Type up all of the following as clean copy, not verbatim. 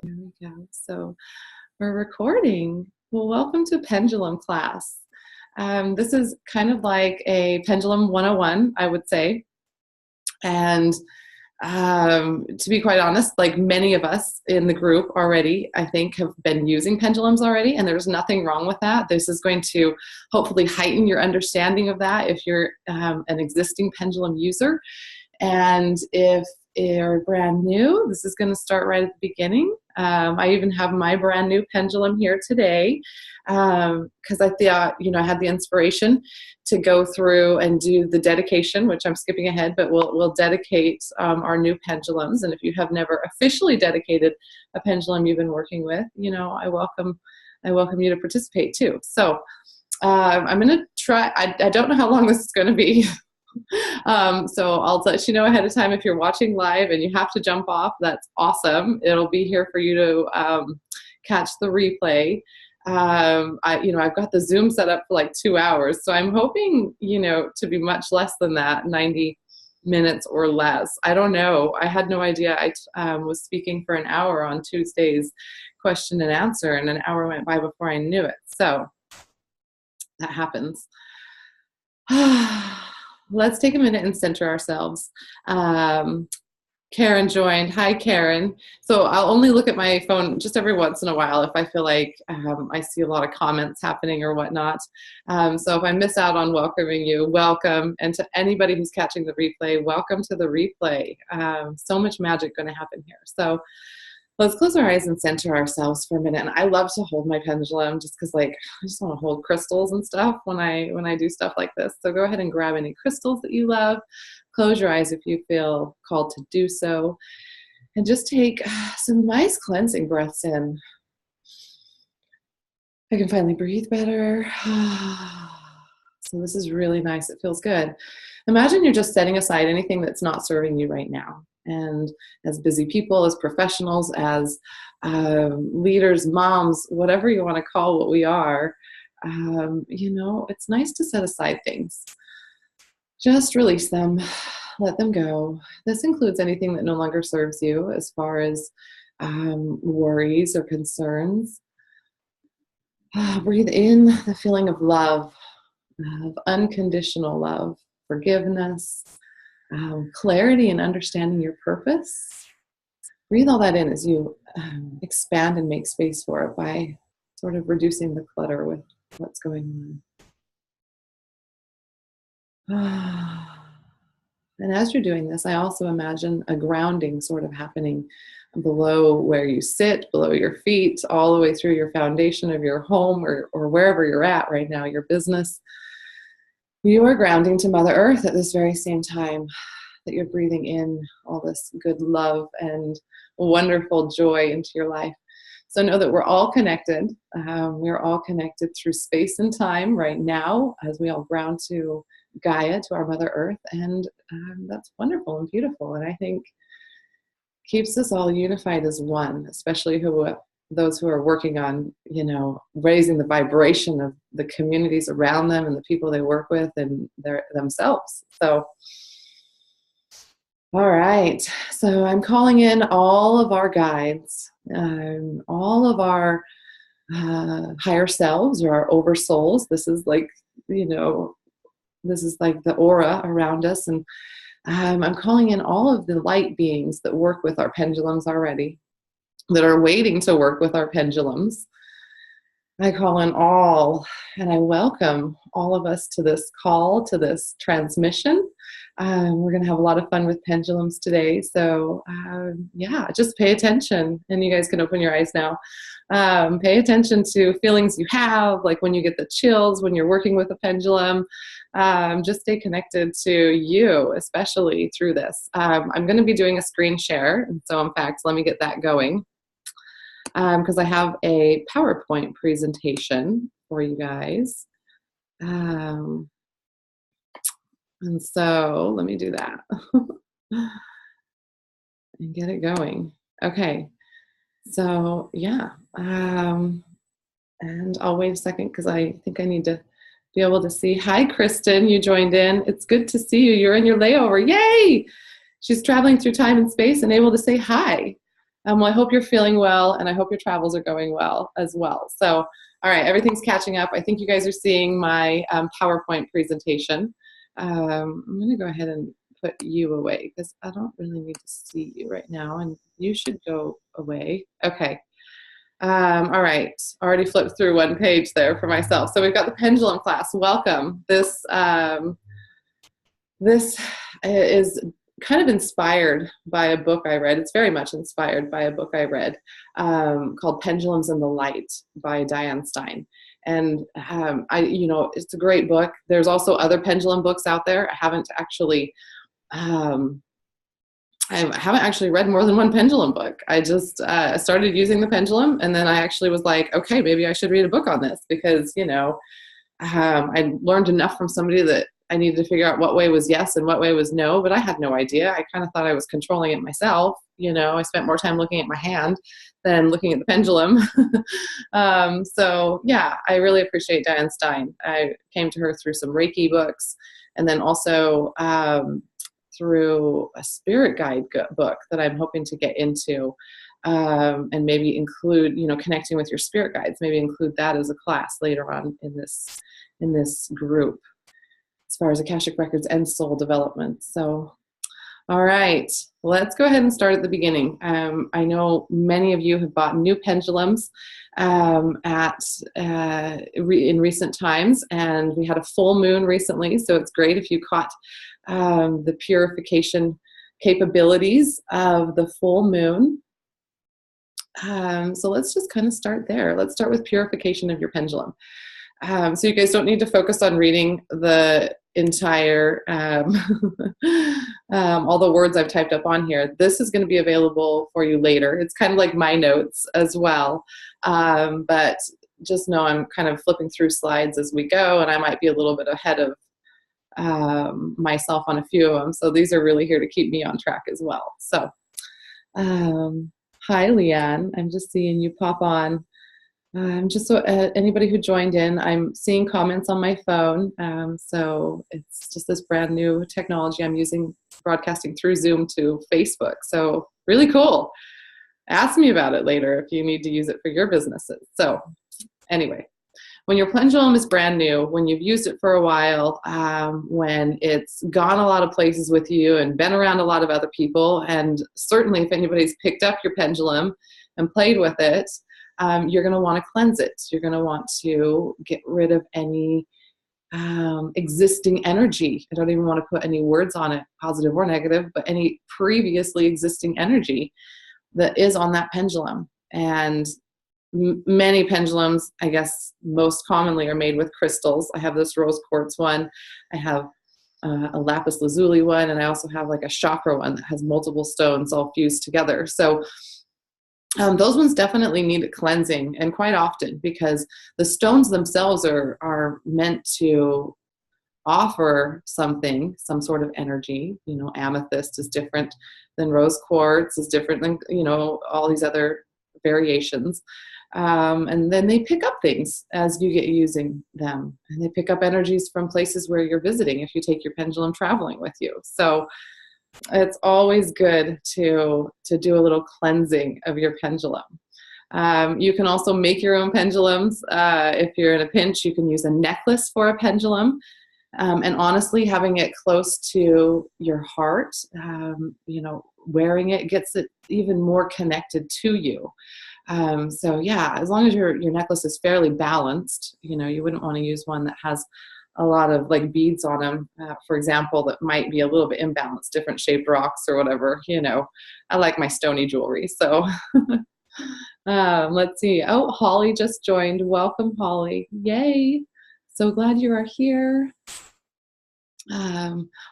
There we go. So we're recording. Well, welcome to Pendulum class. This is kind of like a Pendulum 101, I would say. And to be quite honest, like many of us in the group already, I think have been using pendulums already, and there's nothing wrong with that. This is going to hopefully heighten your understanding of that if you're an existing pendulum user. And if you're brand new, this is going to start right at the beginning. I even have my brand new pendulum here today because I thought, I had the inspiration to go through and do the dedication, which I'm skipping ahead, but we'll dedicate our new pendulums. And if you have never officially dedicated a pendulum you've been working with, I welcome you to participate too. So I'm going to try. I don't know how long this is going to be. So I'll let you know ahead of time if you're watching live and you have to jump off. That's awesome. It'll be here for you to catch the replay. I've got the Zoom set up for like 2 hours, so I'm hoping, to be much less than that, 90 minutes or less. I don't know. I had no idea. I was speaking for an hour on Tuesday's question and answer, and an hour went by before I knew it. So that happens. Let's take a minute and center ourselves. Karen joined. Hi, Karen. So I'll only look at my phone just every once in a while if I feel like I see a lot of comments happening or whatnot. So if I miss out on welcoming you, welcome. And to anybody who's catching the replay, welcome to the replay. So much magic going to happen here. So let's close our eyes and center ourselves for a minute. And I love to hold my pendulum just because, I just want to hold crystals and stuff when I do stuff like this. So go ahead and grab any crystals that you love. Close your eyes if you feel called to do so. And just take some nice cleansing breaths in. I can finally breathe better. So this is really nice. It feels good. Imagine you're just setting aside anything that's not serving you right now. And as busy people, as professionals, as leaders, moms, whatever you want to call what we are, it's nice to set aside things. Just release them. Let them go. This includes anything that no longer serves you as far as worries or concerns. Breathe in the feeling of love, of unconditional love, forgiveness, clarity and understanding your purpose. Breathe all that in as you expand and make space for it by sort of reducing the clutter with what's going on. And as you're doing this, I also imagine a grounding sort of happening below where you sit, below your feet, all the way through your foundation of your home or wherever you're at right now, your business. You are grounding to Mother Earth at this very same time that you're breathing in all this good love and wonderful joy into your life. So know that we're all connected. We're all connected through space and time right now as we all ground to Gaia, to our Mother Earth. And that's wonderful and beautiful. And I think keeps us all unified as one, especially those who are working on, raising the vibration of the communities around them and the people they work with and themselves. So, all right. So I'm calling in all of our guides, all of our higher selves or our oversouls. This is like, this is like the aura around us. And I'm calling in all of the light beings that work with our pendulums already, that are waiting to work with our pendulums. I call in all, and I welcome all of us to this call, to this transmission. We're going to have a lot of fun with pendulums today. So just pay attention. And you guys can open your eyes now. Pay attention to feelings you have, like when you get the chills, when you're working with a pendulum. Just stay connected to you, especially through this. I'm going to be doing a screen share. And so in fact, let me get that going. Because I have a PowerPoint presentation for you guys. And so let me do that and get it going. Okay. So yeah. And I'll wait a second because I think I need to be able to see. Hi, Kristen, you joined in. It's good to see you. You're in your layover. Yay! She's traveling through time and space and able to say hi. Well, I hope you're feeling well, and I hope your travels are going well as well. So, all right, everything's catching up. I think you guys are seeing my PowerPoint presentation. I'm going to go ahead and put you away because I don't really need to see you right now, and you should go away. Okay. All right, already flipped through one page there for myself. So we've got the pendulum class. Welcome. This is kind of inspired by a book I read. It's very much inspired by a book I read called Pendulums in the Light by Diane Stein. And it's a great book. There's also other pendulum books out there. I haven't actually read more than one pendulum book. I just started using the pendulum, and then I actually was like, okay, maybe I should read a book on this because, I learned enough from somebody that I needed to figure out what way was yes and what way was no, but I had no idea. I kind of thought I was controlling it myself. I spent more time looking at my hand than looking at the pendulum. So yeah, I really appreciate Diane Stein. I came to her through some Reiki books, and then also through a spirit guide book that I'm hoping to get into, and maybe include, connecting with your spirit guides, maybe include that as a class later on in this group, as far as Akashic Records and soul development. So, all right, let's go ahead and start at the beginning. I know many of you have bought new pendulums in recent times, and we had a full moon recently, so it's great if you caught the purification capabilities of the full moon. So let's just kind of start there. Let's start with purification of your pendulum. So you guys don't need to focus on reading the entire, all the words I've typed up on here. This is going to be available for you later. It's kind of like my notes as well. But just know I'm kind of flipping through slides as we go, and I might be a little bit ahead of myself on a few of them. So these are really here to keep me on track as well. So, hi, Leanne. I'm just seeing you pop on. Just so anybody who joined in, I'm seeing comments on my phone. So it's just this brand new technology I'm using, broadcasting through Zoom to Facebook. So really cool. Ask me about it later if you need to use it for your businesses. So anyway, when your pendulum is brand new, when you've used it for a while, when it's gone a lot of places with you and been around a lot of other people, and certainly if anybody's picked up your pendulum and played with it, you're going to want to cleanse it. You're going to want to get rid of any existing energy. I don't even want to put any words on it, positive or negative, but any previously existing energy that is on that pendulum. And many pendulums, I guess most commonly, are made with crystals. I have this rose quartz one. I have a lapis lazuli one, and I also have like a chakra one that has multiple stones all fused together. So those ones definitely need cleansing, and quite often, because the stones themselves are meant to offer something, some sort of energy. Amethyst is different than rose quartz, is different than, all these other variations. And then they pick up things as you get using them, and they pick up energies from places where you're visiting if you take your pendulum traveling with you. So it's always good to do a little cleansing of your pendulum. You can also make your own pendulums. If you're in a pinch, you can use a necklace for a pendulum. And honestly, having it close to your heart, wearing it gets it even more connected to you. So yeah, as long as your necklace is fairly balanced, you wouldn't want to use one that has a lot of like beads on them, for example, that might be a little bit imbalanced, different shaped rocks or whatever. I like my stony jewelry. So let's see. Oh, Holly just joined. Welcome, Holly. Yay. So glad you are here.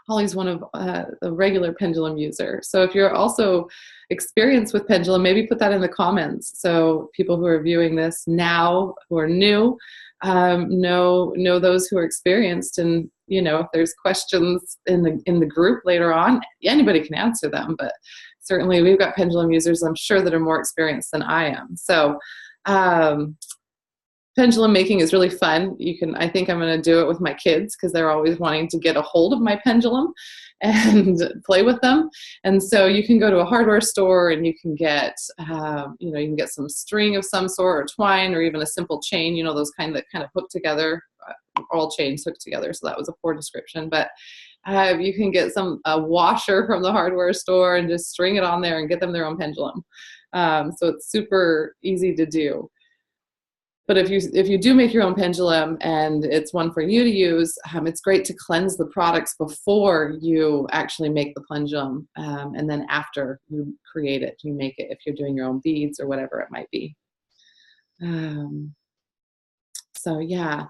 Holly's one of a regular pendulum user. So if you're also experienced with pendulum, maybe put that in the comments. So people who are viewing this now, who are new, know those who are experienced, and if there's questions in the group later on, anybody can answer them. But certainly we've got pendulum users, I'm sure, that are more experienced than I am. So pendulum making is really fun. I think I'm going to do it with my kids because they're always wanting to get a hold of my pendulum. and play with them. And so you can go to a hardware store and you can get, you can get some string of some sort or twine or even a simple chain, those that kind of hook together, all chains hooked together. So that was a poor description, but you can get a washer from the hardware store and just string it on there and get them their own pendulum. So it's super easy to do. But if you do make your own pendulum and it's one for you to use, it's great to cleanse the products before you actually make the pendulum, and then after you create it, you make it if you're doing your own beads or whatever it might be. So yeah,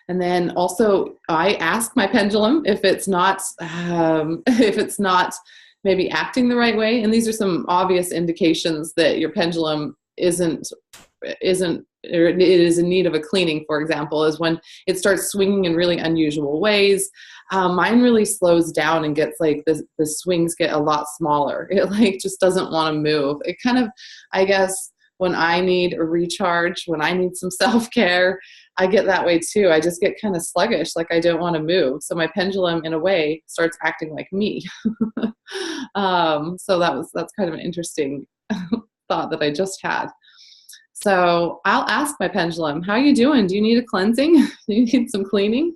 and then also I ask my pendulum if it's not maybe acting the right way, and these are some obvious indications that your pendulum isn't or it is in need of a cleaning. For example, is when it starts swinging in really unusual ways. Mine really slows down and gets the swings get a lot smaller. It just doesn't want to move. It kind of, I guess, when I need a recharge, when I need some self-care, I get that way too. I just get kind of sluggish, like I don't want to move. So my pendulum, in a way, starts acting like me. So that's kind of an interesting thought that I just had. So I'll ask my pendulum, how are you doing? Do you need a cleansing? Do you need some cleaning?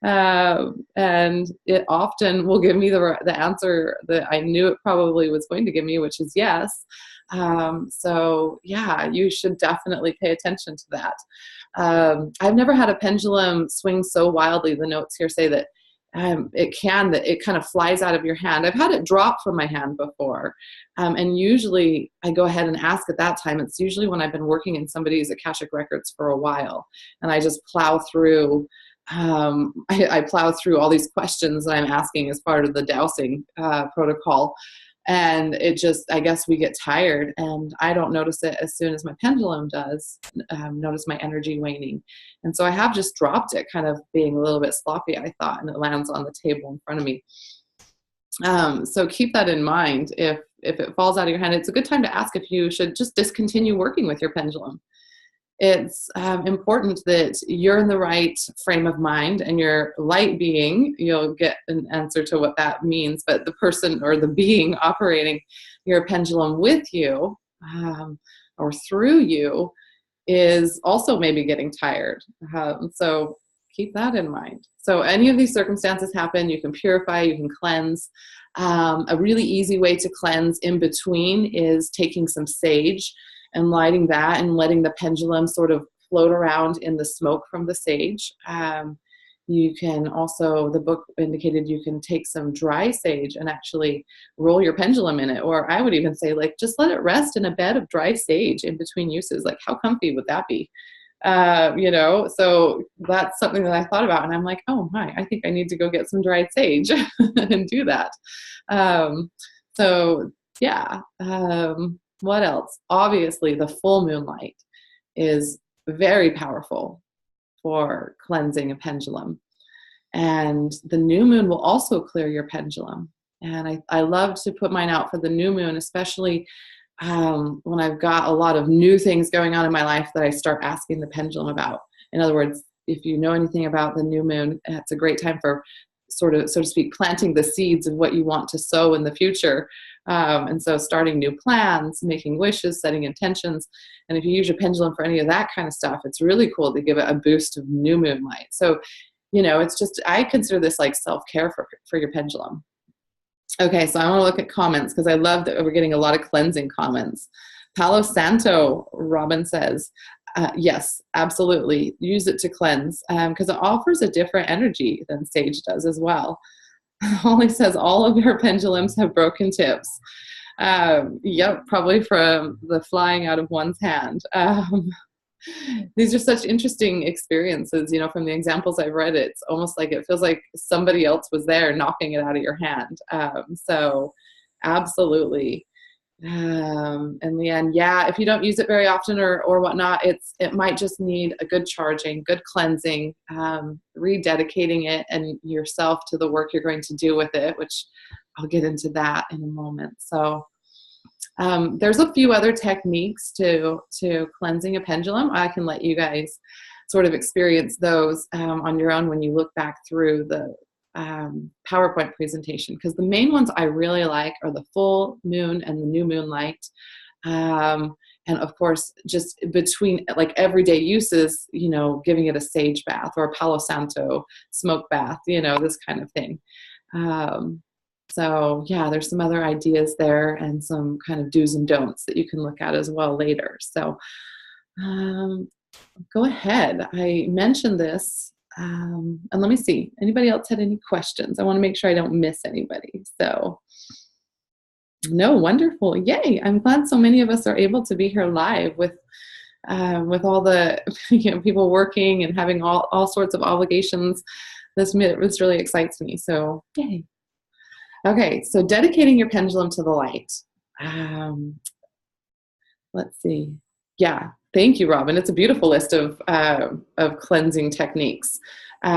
And it often will give me the answer that I knew it probably was going to give me, which is yes. So yeah, you should definitely pay attention to that. I've never had a pendulum swing so wildly. The notes here say that it kind of flies out of your hand. I've had it drop from my hand before. And usually I go ahead and ask at that time. It's usually when I've been working in somebody's Akashic Records for a while, and I just plow through. I plow through all these questions that I'm asking as part of the dowsing protocol. And I guess we get tired, and I don't notice it as soon as my pendulum does, notice my energy waning. And so I have just dropped it, kind of being a little bit sloppy, I thought, and it lands on the table in front of me. So keep that in mind. If it falls out of your hand, it's a good time to ask if you should just discontinue working with your pendulum. It's important that you're in the right frame of mind, and your light being, you'll get an answer to what that means, but the person or the being operating your pendulum with you or through you is also maybe getting tired. So keep that in mind. So any of these circumstances happen, you can purify, you can cleanse. A really easy way to cleanse in between is taking some sage and lighting that and letting the pendulum sort of float around in the smoke from the sage. You can also, the book indicated you can take some dry sage and actually roll your pendulum in it. Or I would even say, just let it rest in a bed of dry sage in between uses. How comfy would that be? So that's something that I thought about, and I'm like, oh my, I think I need to go get some dried sage and do that. So yeah. What else? Obviously, the full moon light is very powerful for cleansing a pendulum. And the new moon will also clear your pendulum. And I love to put mine out for the new moon, especially when I've got a lot of new things going on in my life that I start asking the pendulum about. In other words, if you know anything about the new moon, it's a great time for so to speak, planting the seeds of what you want to sow in the future. And so starting new plans, making wishes, setting intentions. And if you use your pendulum for any of that kind of stuff, it's really cool to give it a boost of new moon light. So, it's just, I consider this like self-care for your pendulum. Okay, so I want to look at comments because I love that we're getting a lot of cleansing comments. Palo Santo, Robin says, yes, absolutely. Use it to cleanse because it offers a different energy than sage does as well. Holly says all of your pendulums have broken tips. Yep, probably from the flying out of one's hand. These are such interesting experiences, from the examples I've read. It's almost like it feels like somebody else was there knocking it out of your hand. So absolutely. In the end, yeah, if you don't use it very often or whatnot, it might just need a good charging, good cleansing, rededicating it and yourself to the work you're going to do with it, which I'll get into that in a moment. So there's a few other techniques to cleansing a pendulum. I can let you guys sort of experience those on your own when you look back through the PowerPoint presentation, because the main ones I really like are the full moon and the new moon light. And of course, just between like everyday uses, giving it a sage bath or a Palo Santo smoke bath, this kind of thing. So yeah, there's some other ideas there and some kind of do's and don'ts that you can look at as well later. So go ahead. I mentioned this. And let me see. Anybody else had any questions? I want to make sure I don't miss anybody. So no, wonderful. Yay. I'm glad so many of us are able to be here live with all the people working and having all sorts of obligations. This really excites me. So yay. Okay, so dedicating your pendulum to the light. Let's see. Yeah, thank you, Robin. It's a beautiful list of cleansing techniques,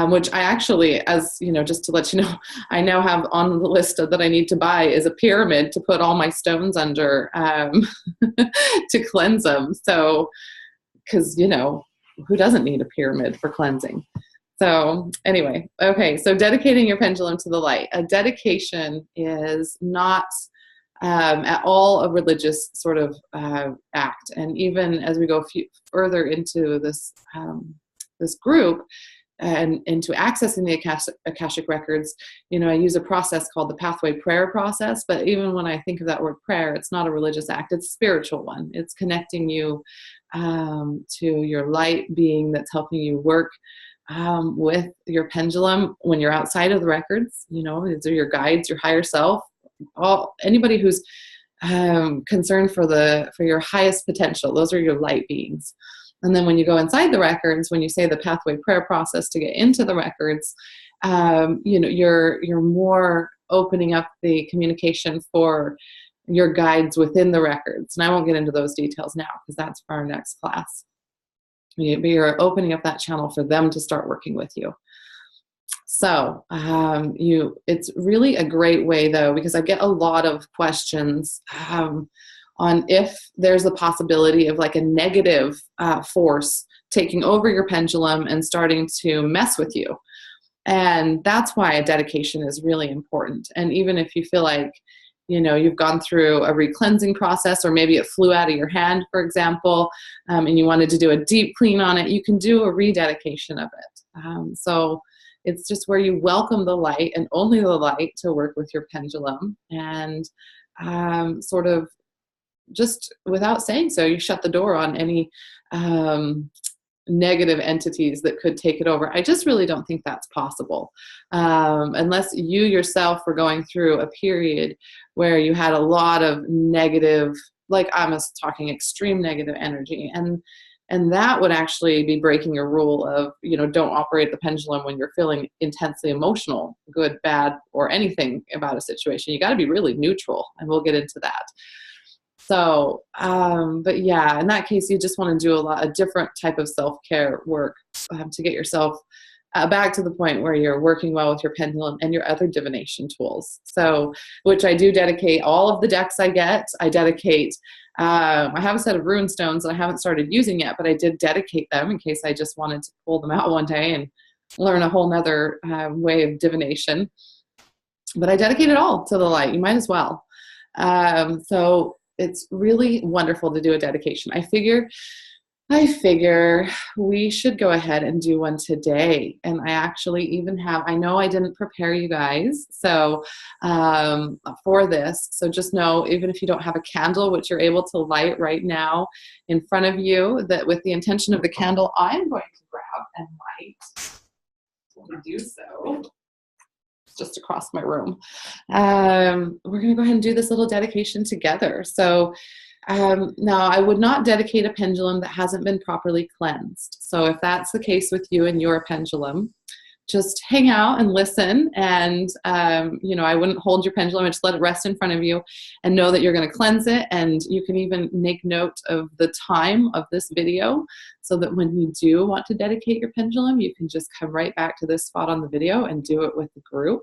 which I actually, just to let you know, I now have on the list that I need to buy is a pyramid to put all my stones under to cleanse them. So, because, who doesn't need a pyramid for cleansing? So anyway, okay, so dedicating your pendulum to the light. A dedication is not at all a religious sort of act. And even as we go further into this, this group and into accessing the Akashic Records, I use a process called the pathway prayer process. But even when I think of that word prayer, it's not a religious act, it's a spiritual one. It's connecting you to your light being that's helping you work with your pendulum when you're outside of the records. These are your guides, your higher self, anybody who's concerned for your highest potential. Those are your light beings. And then when you go inside the records, when you say the pathway prayer process to get into the records, you're more opening up the communication for your guides within the records. And I won't get into those details now because that's for our next class. You're opening up that channel for them to start working with you. So it's really a great way, though, because I get a lot of questions on if there's a possibility of like a negative force taking over your pendulum and starting to mess with you. And that's why a dedication is really important. And even if you feel like you've gone through a re-cleansing process, or maybe it flew out of your hand, for example, and you wanted to do a deep clean on it, you can do a rededication of it. So it's just where you welcome the light and only the light to work with your pendulum, and sort of just without saying so, you shut the door on any negative entities that could take it over. I just really don't think that's possible unless you yourself were going through a period where you had a lot of negative, like I'm talking extreme negative energy, and that would actually be breaking a rule of, don't operate the pendulum when you're feeling intensely emotional, good, bad, or anything about a situation. You got to be really neutral, and we'll get into that. So, but yeah, in that case, you just want to do a different type of self-care work to get yourself back to the point where you're working well with your pendulum and your other divination tools. So, which I do dedicate all of the decks I get. I dedicate, I have a set of rune stones that I haven't started using yet, but I did dedicate them in case I just wanted to pull them out one day and learn a whole nother way of divination. But I dedicate it all to the light. You might as well. So it's really wonderful to do a dedication. I figure we should go ahead and do one today. And I actually even I know I didn't prepare you guys for this. So just know, even if you don't have a candle, which you're able to light right now in front of you, that with the intention of the candle, I'm going to grab and light. To do so. Just across my room. We're going to go ahead and do this little dedication together. So now I would not dedicate a pendulum that hasn't been properly cleansed. So if that's the case with you and your pendulum, just hang out and listen. And, I wouldn't hold your pendulum and just let it rest in front of you, and know that you're going to cleanse it. And you can even make note of the time of this video so that when you do want to dedicate your pendulum, you can just come right back to this spot on the video and do it with the group.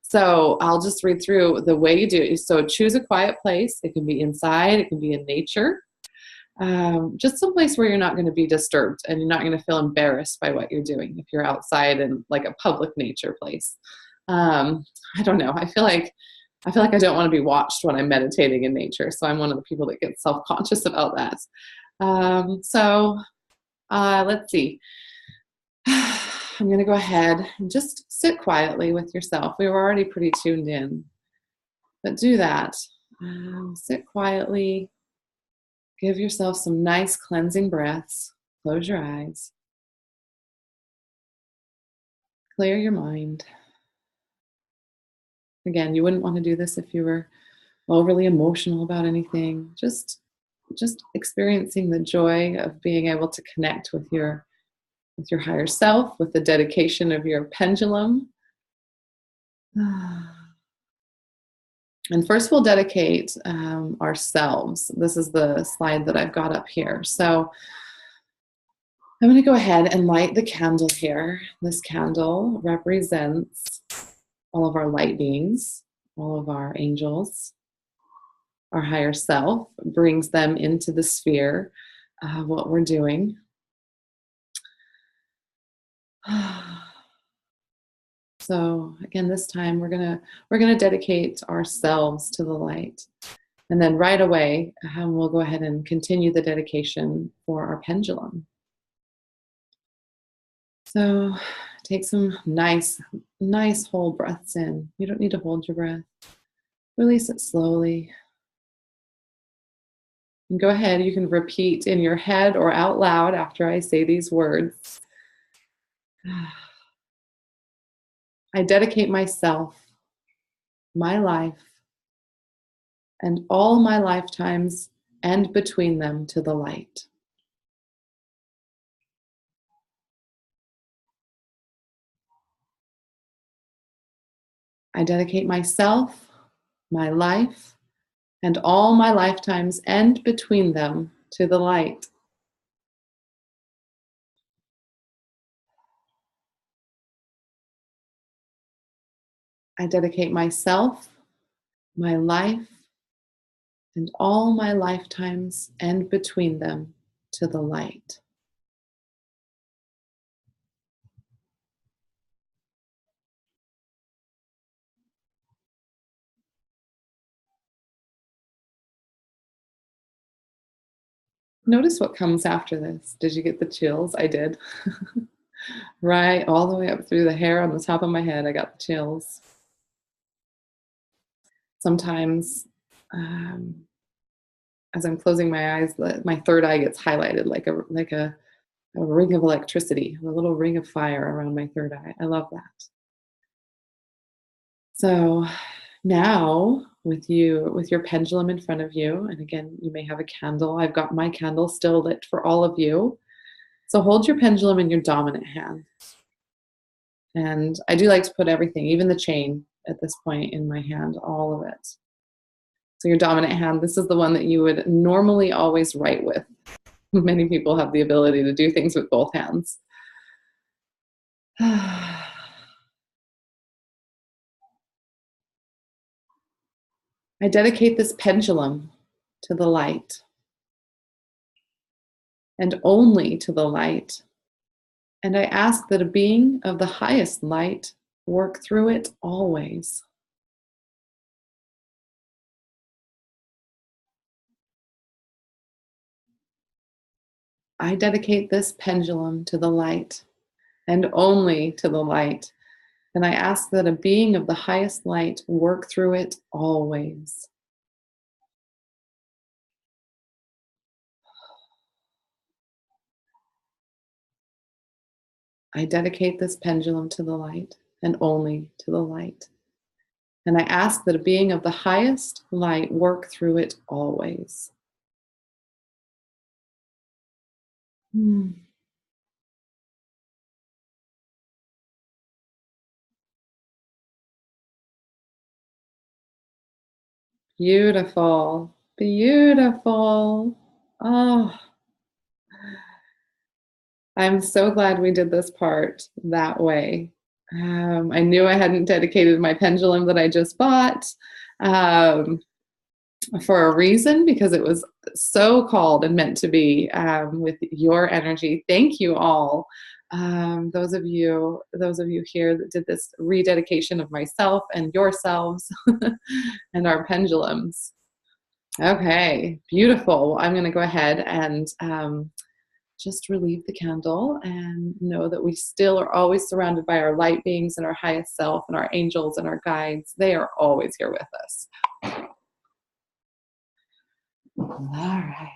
So I'll just read through the way you do it. So choose a quiet place. It can be inside, it can be in nature. Just some place where you're not going to be disturbed and you're not going to feel embarrassed by what you're doing if you're outside in like a public nature place. I don't know. I feel like I don't want to be watched when I'm meditating in nature. So I'm one of the people that gets self-conscious about that. Let's see. I'm going to go ahead and just sit quietly with yourself. We were already pretty tuned in, but do that. Sit quietly. Give yourself some nice cleansing breaths. Close your eyes. Clear your mind. Again, you wouldn't want to do this if you were overly emotional about anything. Just experiencing the joy of being able to connect with your higher self, with the dedication of your pendulum. And first we'll dedicate ourselves. This is the slide that I've got up here. So I'm going to go ahead and light the candle here. This candle represents all of our light beings, all of our angels, our higher self, brings them into the sphere of what we're doing. So again, this time we're gonna dedicate ourselves to the light, and then right away we'll go ahead and continue the dedication for our pendulum. So take some nice whole breaths in. You don't need to hold your breath. Release it slowly. And go ahead. You can repeat in your head or out loud after I say these words. I dedicate myself, my life, and all my lifetimes and between them to the light. I dedicate myself, my life, and all my lifetimes and between them to the light. I dedicate myself, my life, and all my lifetimes and between them to the light. Notice what comes after this. Did you get the chills? I did. Right, all the way up through the hair on the top of my head, I got the chills. Sometimes, as I'm closing my eyes, my third eye gets highlighted like a ring of electricity, a little ring of fire around my third eye. I love that. So now with your pendulum in front of you, and again, you may have a candle. I've got my candle still lit for all of you. So hold your pendulum in your dominant hand. And I do like to put everything, even the chain at this point in my hand, all of it. So your dominant hand, this is the one that you would normally always write with. Many people have the ability to do things with both hands. I dedicate this pendulum to the light, and only to the light. And I ask that a being of the highest light work through it always. I dedicate this pendulum to the light, and only to the light. And I ask that a being of the highest light work through it always. I dedicate this pendulum to the light, and only to the light. And I ask that a being of the highest light work through it always. Beautiful, beautiful. Oh, I'm so glad we did this part that way. I knew I hadn't dedicated my pendulum that I just bought for a reason, because it was so called and meant to be with your energy. Thank you all Those of you here that did this rededication of myself and yourselves and our pendulums. Okay, beautiful. I'm going to go ahead and just relieve the candle and know that we still are always surrounded by our light beings and our highest self and our angels and our guides. They are always here with us. All right.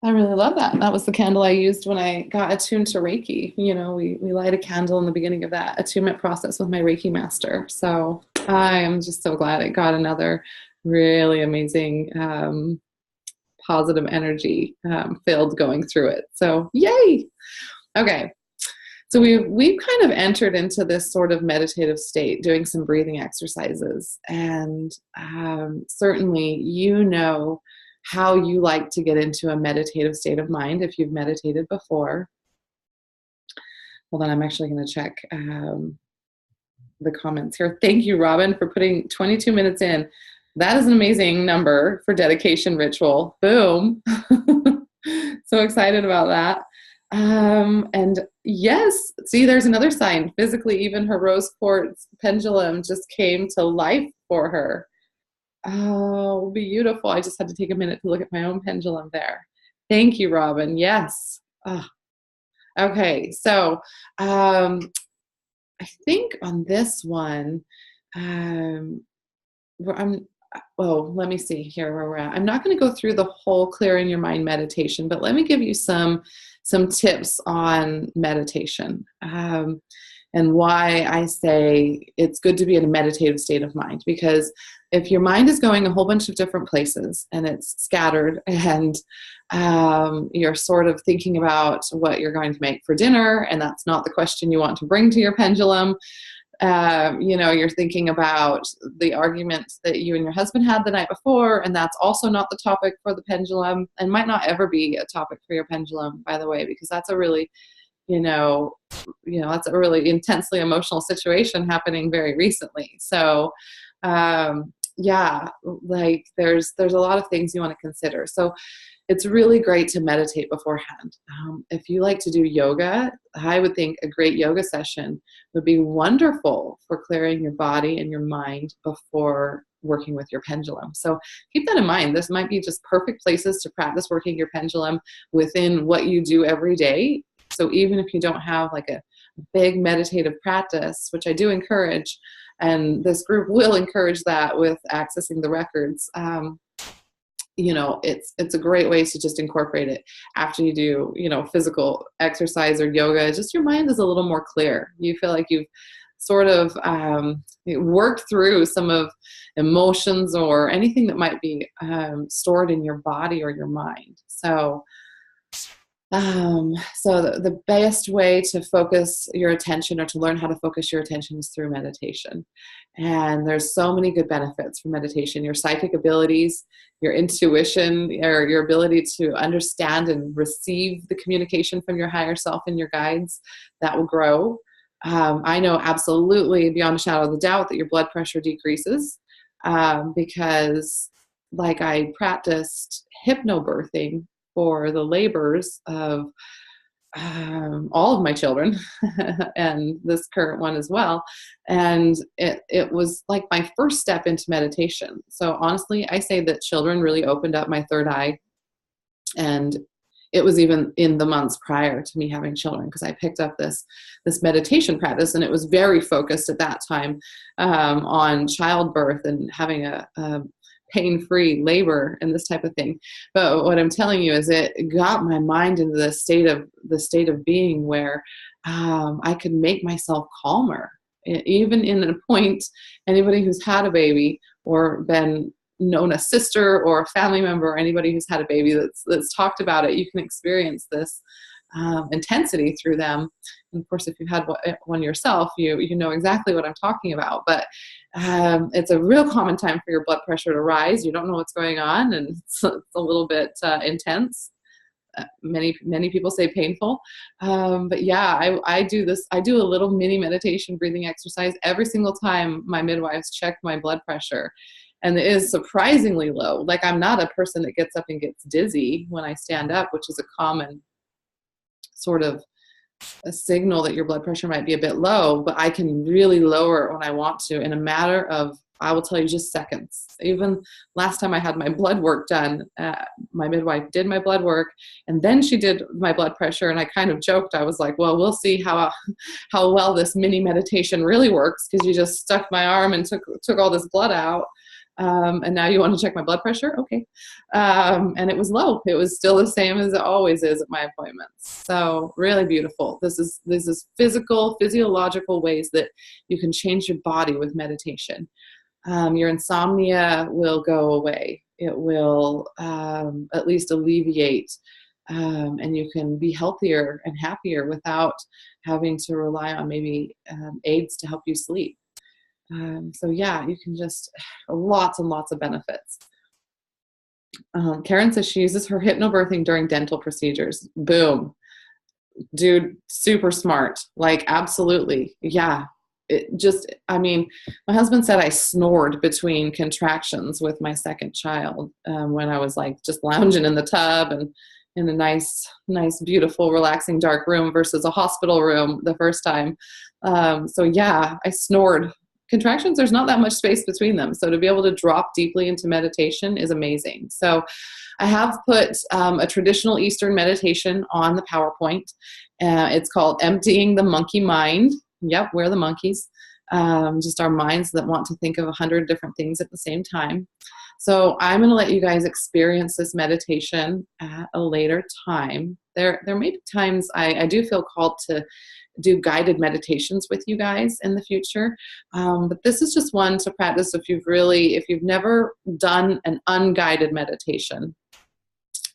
I really love that. That was the candle I used when I got attuned to Reiki. You know, we light a candle in the beginning of that attunement process with my Reiki master. So I am just so glad it got another really amazing positive energy filled going through it. So yay! Okay. So we've kind of entered into this sort of meditative state, doing some breathing exercises. And certainly you know how you like to get into a meditative state of mind if you've meditated before. Well, then I'm actually going to check the comments here. Thank you, Robin, for putting 22 minutes in. That is an amazing number for dedication ritual. Boom. So excited about that. And yes, see, there's another sign. Physically, even her rose quartz pendulum just came to life for her. Oh, beautiful. I just had to take a minute to look at my own pendulum there. Thank you, Robin. Yes. Oh. Okay. So I think on this one, let me see here where we're at. I'm not going to go through the whole clearing your mind meditation, but let me give you some tips on meditation. And why I say it's good to be in a meditative state of mind, because if your mind is going a whole bunch of different places and it's scattered and you're sort of thinking about what you're going to make for dinner, and that's not the question you want to bring to your pendulum, you're thinking about the argument that you and your husband had the night before, and that's also not the topic for the pendulum, and might not ever be a topic for your pendulum, by the way, because that's a really that's a really intensely emotional situation happening very recently. So, like there's a lot of things you want to consider. So it's really great to meditate beforehand. If you like to do yoga, I would think a great yoga session would be wonderful for clearing your body and your mind before working with your pendulum. So keep that in mind. This might be just perfect places to practice working your pendulum within what you do every day. So even if you don't have like a big meditative practice, which I do encourage, and this group will encourage that with accessing the records, it's a great way to just incorporate it after you do, physical exercise or yoga. Just your mind is a little more clear. You feel like you've sort of worked through some of emotions or anything that might be stored in your body or your mind. So the best way to focus your attention, or to learn how to focus your attention, is through meditation. And there's so many good benefits from meditation. Your psychic abilities, your intuition, or your ability to understand and receive the communication from your higher self and your guides, that will grow. I know absolutely beyond a shadow of a doubt that your blood pressure decreases because like I practiced hypnobirthing for the labors of all of my children and this current one as well. And it was like my first step into meditation. So honestly, I say that children really opened up my third eye. And it was even in the months prior to me having children, because I picked up this meditation practice, and it was very focused at that time on childbirth and having a pain-free labor and this type of thing. But what I'm telling you is it got my mind into the state of being where I could make myself calmer. Even in a point, anybody who's had a baby or been known a sister or a family member or anybody who's had a baby that's talked about it, you can experience this intensity through them. And of course, if you've had one yourself, you know exactly what I'm talking about. But it's a real common time for your blood pressure to rise. You don't know what's going on, and it's a little bit intense. Many people say painful. But yeah, I do this. I do a little mini meditation breathing exercise every single time my midwives check my blood pressure. and it is surprisingly low. Like, I'm not a person that gets up and gets dizzy when I stand up, which is a common sort of a signal that your blood pressure might be a bit low, but I can really lower it when I want to in a matter of, I will tell you, just seconds. Even last time I had my blood work done, my midwife did my blood work, and then she did my blood pressure, and I kind of joked. I was like, well, we'll see how well this mini meditation really works, because you just stuck my arm and took all this blood out. And now you want to check my blood pressure? Okay. And it was low. It was still the same as it always is at my appointments. So really beautiful. This is physiological ways that you can change your body with meditation. Your insomnia will go away. It will at least alleviate, and you can be healthier and happier without having to rely on maybe aids to help you sleep. So yeah, you can just, lots and lots of benefits. Karen says she uses her hypnobirthing during dental procedures. Boom. Dude, super smart. Like, absolutely. Yeah. My husband said I snored between contractions with my second child when I was like just lounging in the tub and in a nice, beautiful, relaxing, dark room versus a hospital room the first time. So yeah, I snored. Contractions, there's not that much space between them. So to be able to drop deeply into meditation is amazing. So I have put a traditional Eastern meditation on the PowerPoint. It's called Emptying the Monkey Mind. Yep, we're the monkeys. Just our minds that want to think of 100 different things at the same time. So I'm going to let you guys experience this meditation at a later time. There may be times I do feel called to do guided meditations with you guys in the future. But this is just one to practice if you've never done an unguided meditation,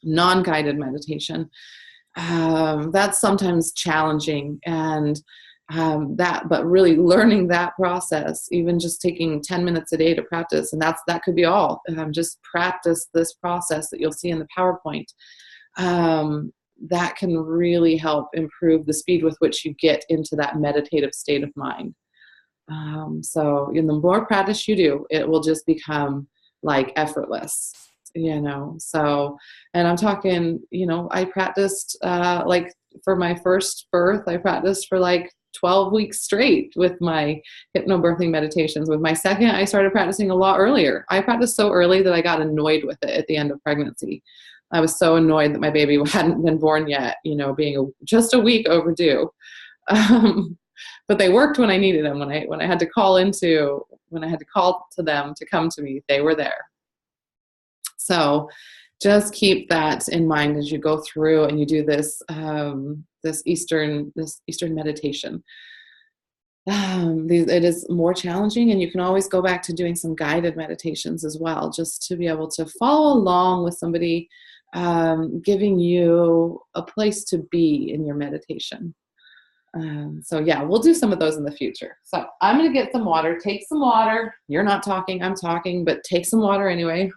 non-guided meditation. That's sometimes challenging, and but really learning that process, even just taking 10 minutes a day to practice, and that could be all. Just practice this process that you'll see in the PowerPoint. That can really help improve the speed with which you get into that meditative state of mind. So the more practice you do, it will just become like effortless, So, and I'm talking, I practiced like for my first birth, I practiced for like 12 weeks straight with my hypnobirthing meditations. With my second, I started practicing a lot earlier. I practiced so early that I got annoyed with it at the end of pregnancy. I was so annoyed that my baby hadn't been born yet, being just a week overdue. But they worked when I needed them. When I had to call to them to come to me, they were there. So just keep that in mind as you go through and you do this Eastern meditation. It is more challenging, and you can always go back to doing some guided meditations as well, just to be able to follow along with somebody giving you a place to be in your meditation. So yeah, we'll do some of those in the future. So I'm going to get some water. Take some water. You're not talking, I'm talking, but take some water anyway.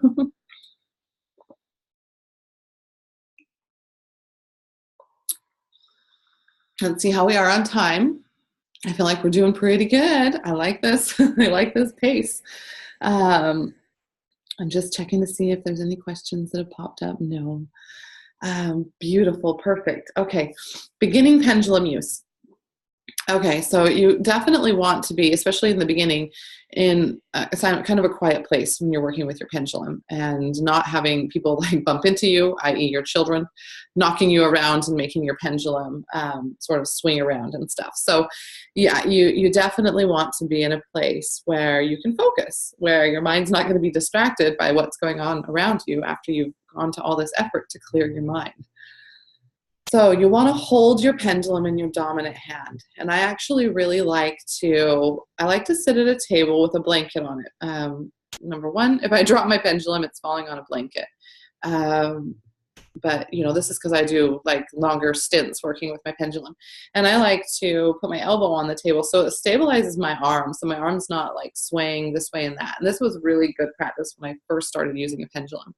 Let's see how we are on time. I feel like we're doing pretty good. I like this. I like this pace. I'm just checking to see if there's any questions that have popped up. No. Beautiful. Perfect. Okay. Beginning pendulum use. Okay, so you definitely want to be, especially in the beginning, in kind of a quiet place when you're working with your pendulum, and not having people like bump into you, i.e. your children, knocking you around and making your pendulum sort of swing around and stuff. So yeah, you definitely want to be in a place where you can focus, where your mind's not going to be distracted by what's going on around you after you've gone to all this effort to clear your mind. So you want to hold your pendulum in your dominant hand. And I actually really like to sit at a table with a blanket on it. Number one, if I drop my pendulum, it's falling on a blanket. But this is because I do like longer stints working with my pendulum. And I like to put my elbow on the table so it stabilizes my arm, so my arm's not like swaying this way and that. And this was really good practice when I first started using a pendulum.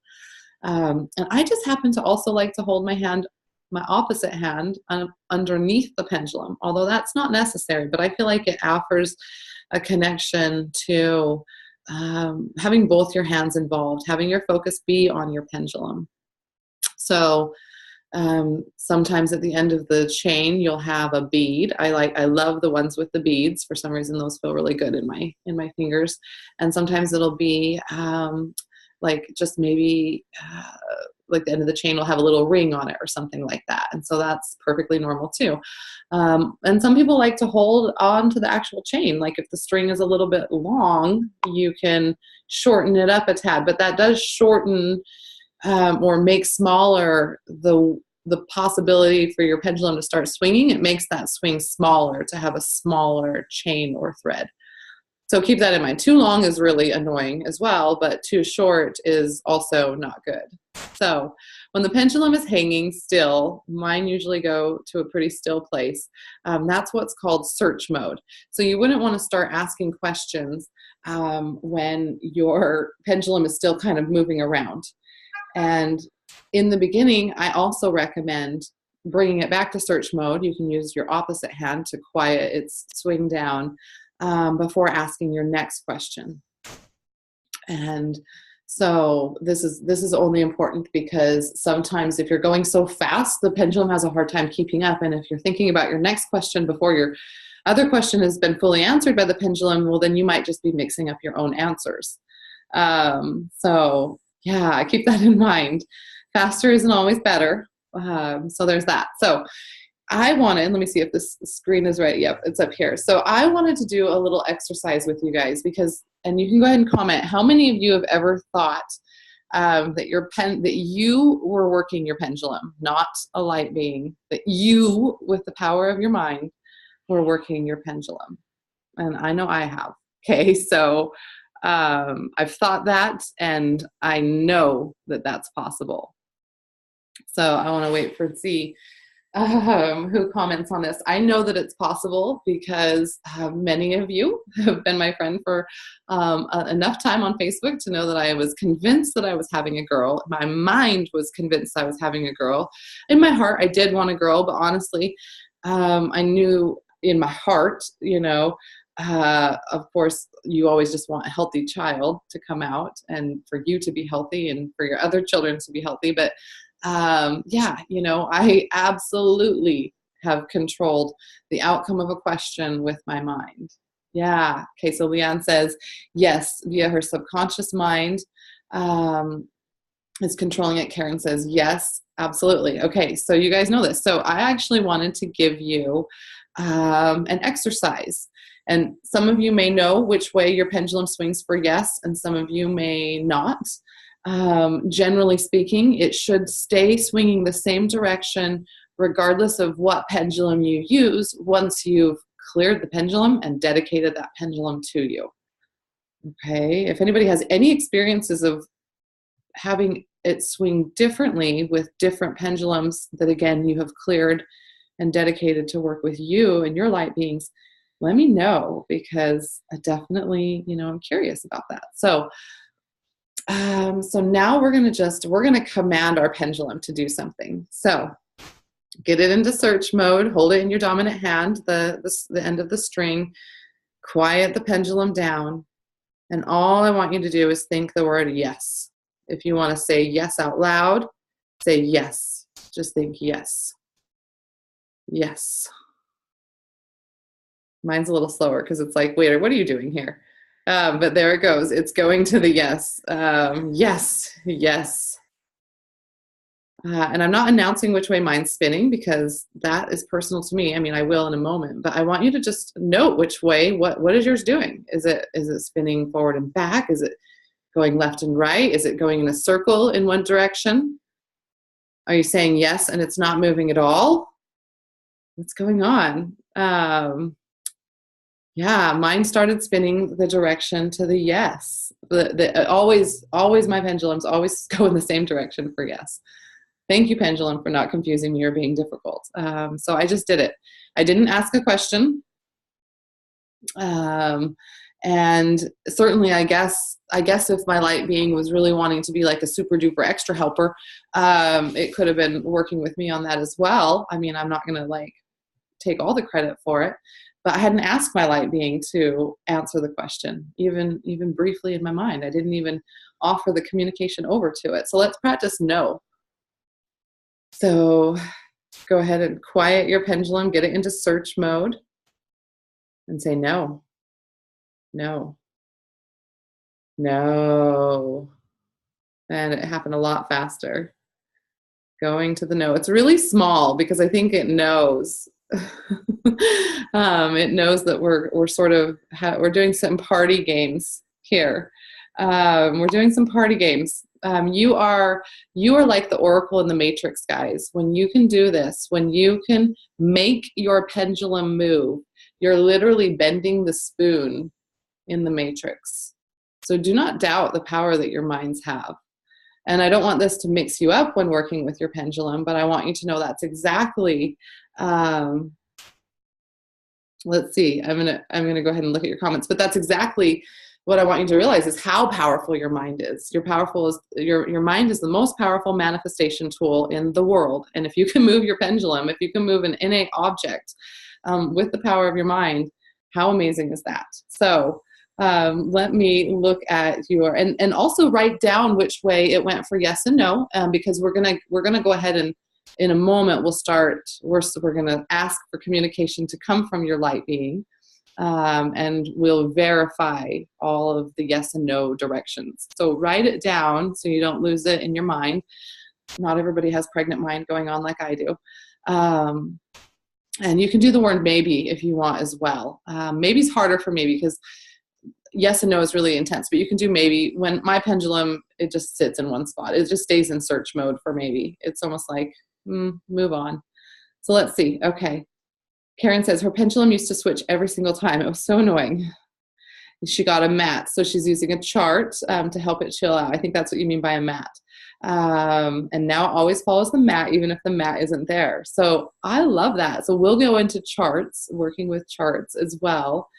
And I just happen to also like to hold my opposite hand underneath the pendulum, although that's not necessary, but I feel like it offers a connection to having both your hands involved, having your focus be on your pendulum. So sometimes at the end of the chain, you'll have a bead. I love the ones with the beads. For some reason, those feel really good in my fingers. And sometimes it'll be like just maybe like the end of the chain will have a little ring on it or something like that. And so that's perfectly normal too. And some people like to hold on to the actual chain. Like if the string is a little bit long, you can shorten it up a tad, but that does shorten or make smaller the possibility for your pendulum to start swinging. It makes that swing smaller to have a smaller chain or thread. So keep that in mind. Too long is really annoying as well, but too short is also not good. So when the pendulum is hanging still, mine usually go to a pretty still place. That's what's called search mode. So you wouldn't want to start asking questions when your pendulum is still kind of moving around. And in the beginning, I also recommend bringing it back to search mode. You can use your opposite hand to quiet its swing down before asking your next question. And so this is only important because sometimes if you're going so fast, the pendulum has a hard time keeping up. And if you're thinking about your next question before your other question has been fully answered by the pendulum, well, then you might just be mixing up your own answers. So yeah, keep that in mind. Faster isn't always better. So there's that. So I wanted, let me see if this screen is right. Yep, it's up here. So I wanted to do a little exercise with you guys because, and you can go ahead and comment, how many of you have ever thought that you were working your pendulum, not a light being, that you, with the power of your mind, were working your pendulum? And I know I have. Okay, so I've thought that, and I know that that's possible. So I want to wait for see who comments on this. I know that it's possible because many of you have been my friend for enough time on Facebook to know that I was convinced that I was having a girl. My mind was convinced I was having a girl. In my heart, I did want a girl, but honestly, I knew in my heart, of course, you always just want a healthy child to come out and for you to be healthy and for your other children to be healthy. But I absolutely have controlled the outcome of a question with my mind. Yeah. Okay. So Leanne says, yes, via her subconscious mind is controlling it. Karen says, yes, absolutely. Okay. So you guys know this. So I actually wanted to give you an exercise. And some of you may know which way your pendulum swings for yes, and some of you may not. Generally speaking, it should stay swinging the same direction regardless of what pendulum you use once you've cleared the pendulum and dedicated that pendulum to you. Okay, if anybody has any experiences of having it swing differently with different pendulums that, again, you have cleared and dedicated to work with you and your light beings, let me know, because I definitely, I'm curious about that. So now we're going to command our pendulum to do something. So get it into search mode, hold it in your dominant hand, the end of the string, quiet the pendulum down. And all I want you to do is think the word yes. If you want to say yes out loud, say yes. Just think yes. Yes. Mine's a little slower because it's like, wait, what are you doing here? But there it goes. It's going to the yes. Yes, yes. And I'm not announcing which way mine's spinning because that is personal to me. I mean, I will in a moment, but I want you to just note which way, what is yours doing? Is it spinning forward and back? Is it going left and right? Is it going in a circle in one direction? Are you saying yes and it's not moving at all? What's going on? Yeah, mine started spinning the direction to the yes. Always my pendulums always go in the same direction for yes. Thank you, pendulum, for not confusing me or being difficult. So I just did it. I didn't ask a question. And certainly, I guess if my light being was really wanting to be like a super duper extra helper, it could have been working with me on that as well. I mean, I'm not going to take all the credit for it, but I hadn't asked my light being to answer the question, even briefly in my mind. I didn't even offer the communication over to it. So let's practice no. So go ahead and quiet your pendulum, get it into search mode, and say no, no, no. And it happened a lot faster. Going to the no. It's really small because I think it knows. It knows that we're sort of we're doing some party games here. We're doing some party games. You are like the Oracle in the Matrix, guys. When you can do this, when you can make your pendulum move, you're literally bending the spoon in the Matrix. So do not doubt the power that your minds have. And I don't want this to mix you up when working with your pendulum, but I want you to know that's exactly, let's see, I'm gonna go ahead and look at your comments, but that's exactly what I want you to realize is how powerful your mind is. Your mind is the most powerful manifestation tool in the world. And if you can move your pendulum, if you can move an innate object with the power of your mind, how amazing is that? So let me look at your, and also write down which way it went for yes and no, because we're gonna go ahead and in a moment we're gonna ask for communication to come from your light being, and we'll verify all of the yes and no directions. So write it down so you don't lose it in your mind. Not everybody has pregnant mind going on like I do. And you can do the word maybe if you want as well. Maybe's harder for me because yes and no is really intense, but you can do maybe. When my pendulum, it just sits in one spot. It just stays in search mode for maybe. It's almost like, move on. So let's see. Okay. Karen says her pendulum used to switch every single time. It was so annoying. She got a mat. So she's using a chart to help it chill out. I think that's what you mean by a mat. And now it always follows the mat, even if the mat isn't there. So I love that. So we'll go into charts, working with charts as well.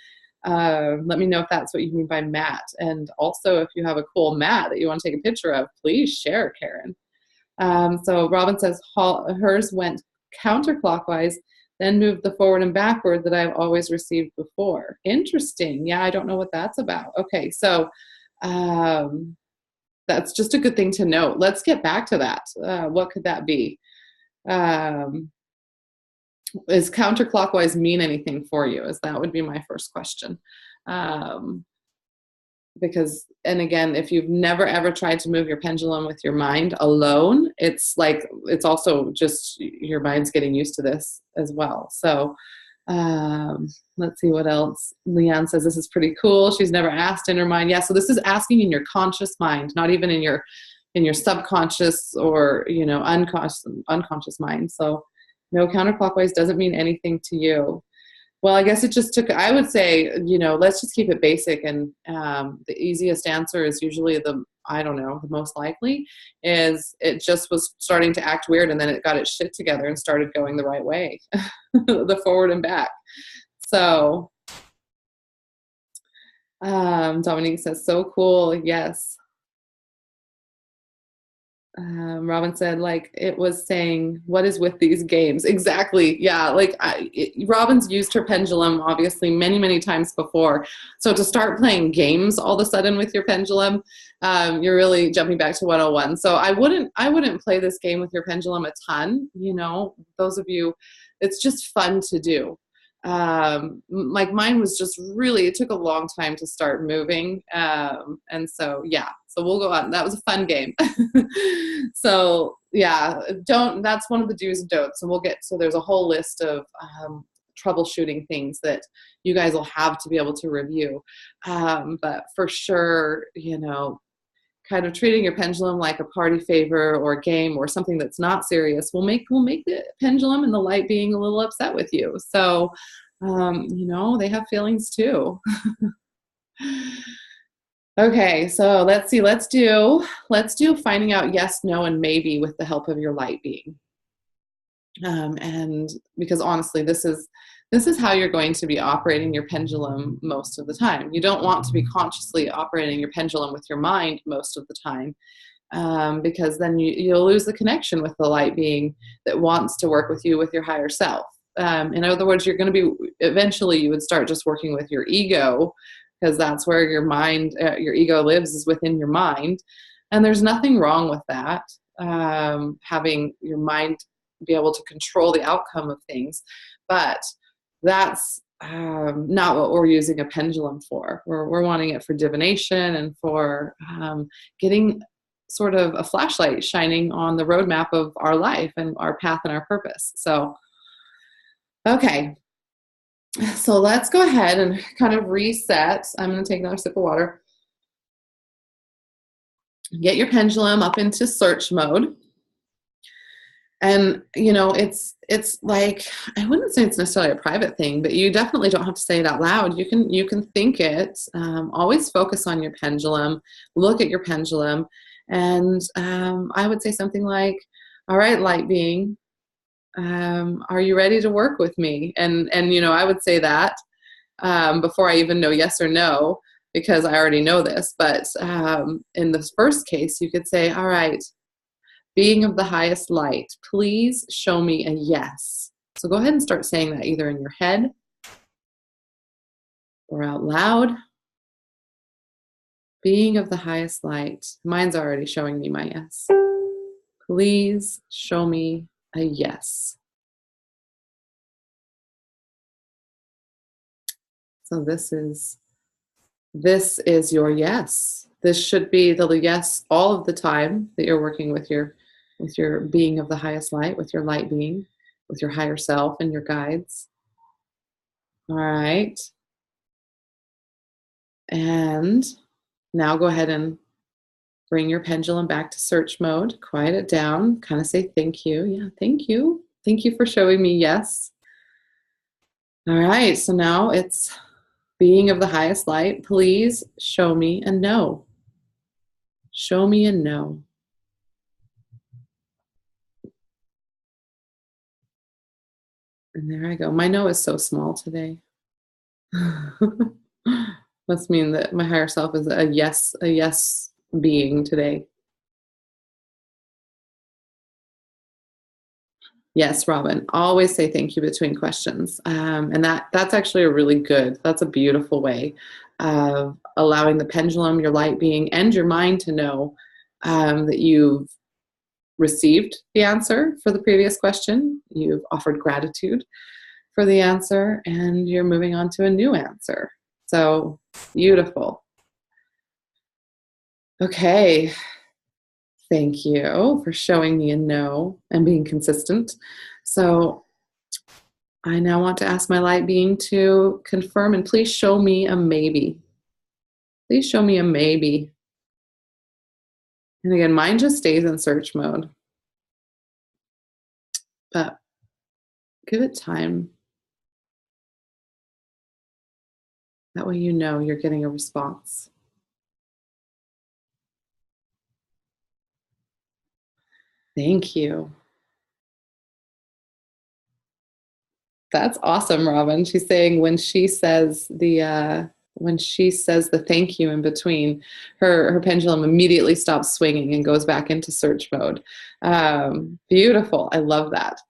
Let me know if that's what you mean by mat. And also if you have a cool mat that you want to take a picture of, please share, Karen. So Robin says hers went counterclockwise, then moved the forward and backward that I've always received before. Interesting. Yeah, I don't know what that's about. Okay, so that's just a good thing to note. Let's get back to that. What could that be? Does counterclockwise mean anything for you? That would be my first question. Because, and again, if you've never ever tried to move your pendulum with your mind alone, it's also just your mind's getting used to this as well. So let's see what else. Leanne says this is pretty cool. She's never asked in her mind. Yeah, so this is asking in your conscious mind, not even in your subconscious or unconscious mind. So no, counterclockwise doesn't mean anything to you. Well, I guess it just took, I would say, let's just keep it basic. And the easiest answer is usually the most likely is it just was starting to act weird and then it got its shit together and started going the right way, the forward and back. So Dominique says, so cool. Yes. Robin said, like, it was saying, what is with these games? Exactly. Yeah. Like Robin's used her pendulum obviously many, many times before. So to start playing games all of a sudden with your pendulum, you're really jumping back to 101. So I wouldn't play this game with your pendulum a ton. Those of you, it's just fun to do. Like mine was just really, it took a long time to start moving. And so, yeah, so we'll go on. That was a fun game. So yeah, that's one of the do's and don'ts. And there's a whole list of, troubleshooting things that you guys will have to be able to review. But for sure, kind of treating your pendulum like a party favor or a game or something that's not serious will make the pendulum and the light being a little upset with you. So, they have feelings too. Okay, so let's see. Let's do finding out yes, no, and maybe with the help of your light being. And because honestly, this is how you're going to be operating your pendulum most of the time. You don't want to be consciously operating your pendulum with your mind most of the time, because then you'll lose the connection with the light being that wants to work with you with your higher self. In other words, you're going to be, eventually you would start just working with your ego, because that's where your mind, your ego lives, is within your mind. And there's nothing wrong with that, having your mind be able to control the outcome of things. But that's not what we're using a pendulum for. We're wanting it for divination and for getting sort of a flashlight shining on the roadmap of our life and our path and our purpose. So, okay. So let's go ahead and kind of reset. I'm going to take another sip of water. Get your pendulum up into search mode. And, you know, it's like, I wouldn't say it's necessarily a private thing, but you definitely don't have to say it out loud. You can think it. Always focus on your pendulum. Look at your pendulum. And I would say something like, all right, light being, are you ready to work with me? And you know, I would say that before I even know yes or no, because I already know this. But in the first case, you could say, all right, being of the highest light, please show me a yes. So go ahead and start saying that either in your head or out loud. Being of the highest light. Mine's already showing me my yes. Please show me a yes. So this is your yes. This should be the yes all of the time that you're working with your being of the highest light, with your light being, with your higher self and your guides. All right. And now go ahead and bring your pendulum back to search mode. Quiet it down. Kind of say thank you. Yeah, thank you. Thank you for showing me yes. All right. So now it's being of the highest light. Please show me a no. Show me a no. And there I go. My no is so small today. Must mean that my higher self is a yes being today. Yes, Robin. Always say thank you between questions. And that's actually that's a beautiful way of allowing the pendulum, your light being, and your mind to know that you've received the answer for the previous question. You've offered gratitude for the answer, and you're moving on to a new answer. So beautiful. Okay. Thank you for showing me a no and being consistent. So I now want to ask my light being to confirm, and please show me a maybe. Please show me a maybe. And again, mine just stays in search mode. But give it time. That way you know you're getting a response. Thank you. That's awesome, Robin. She's saying when she says the thank you in between, her pendulum immediately stops swinging and goes back into search mode. Beautiful. I love that.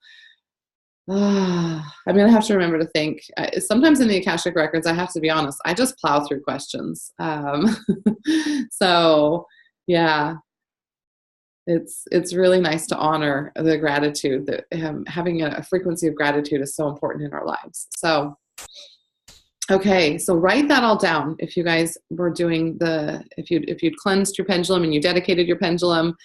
I'm going to have to remember to think. Sometimes in the Akashic Records, I have to be honest, I just plow through questions. So, yeah. It's really nice to honor the gratitude that having a frequency of gratitude is so important in our lives. So, okay, so write that all down. If you guys were doing if you'd cleansed your pendulum and you dedicated your pendulum,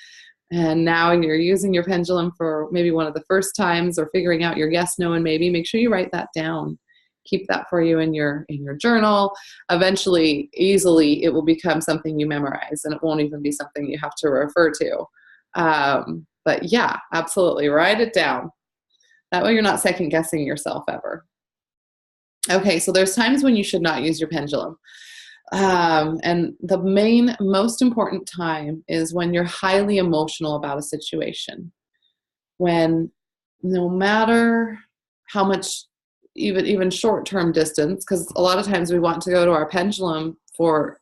and now you're using your pendulum for maybe one of the first times, or figuring out your yes, no, and maybe, make sure you write that down. Keep that for you in your journal. Eventually, easily, it will become something you memorize, and it won't even be something you have to refer to. But yeah, absolutely. Write it down. That way you're not second guessing yourself ever. Okay. So there's times when you should not use your pendulum. And the most important time is when you're highly emotional about a situation. When no matter how much, even short-term distance, because a lot of times we want to go to our pendulum for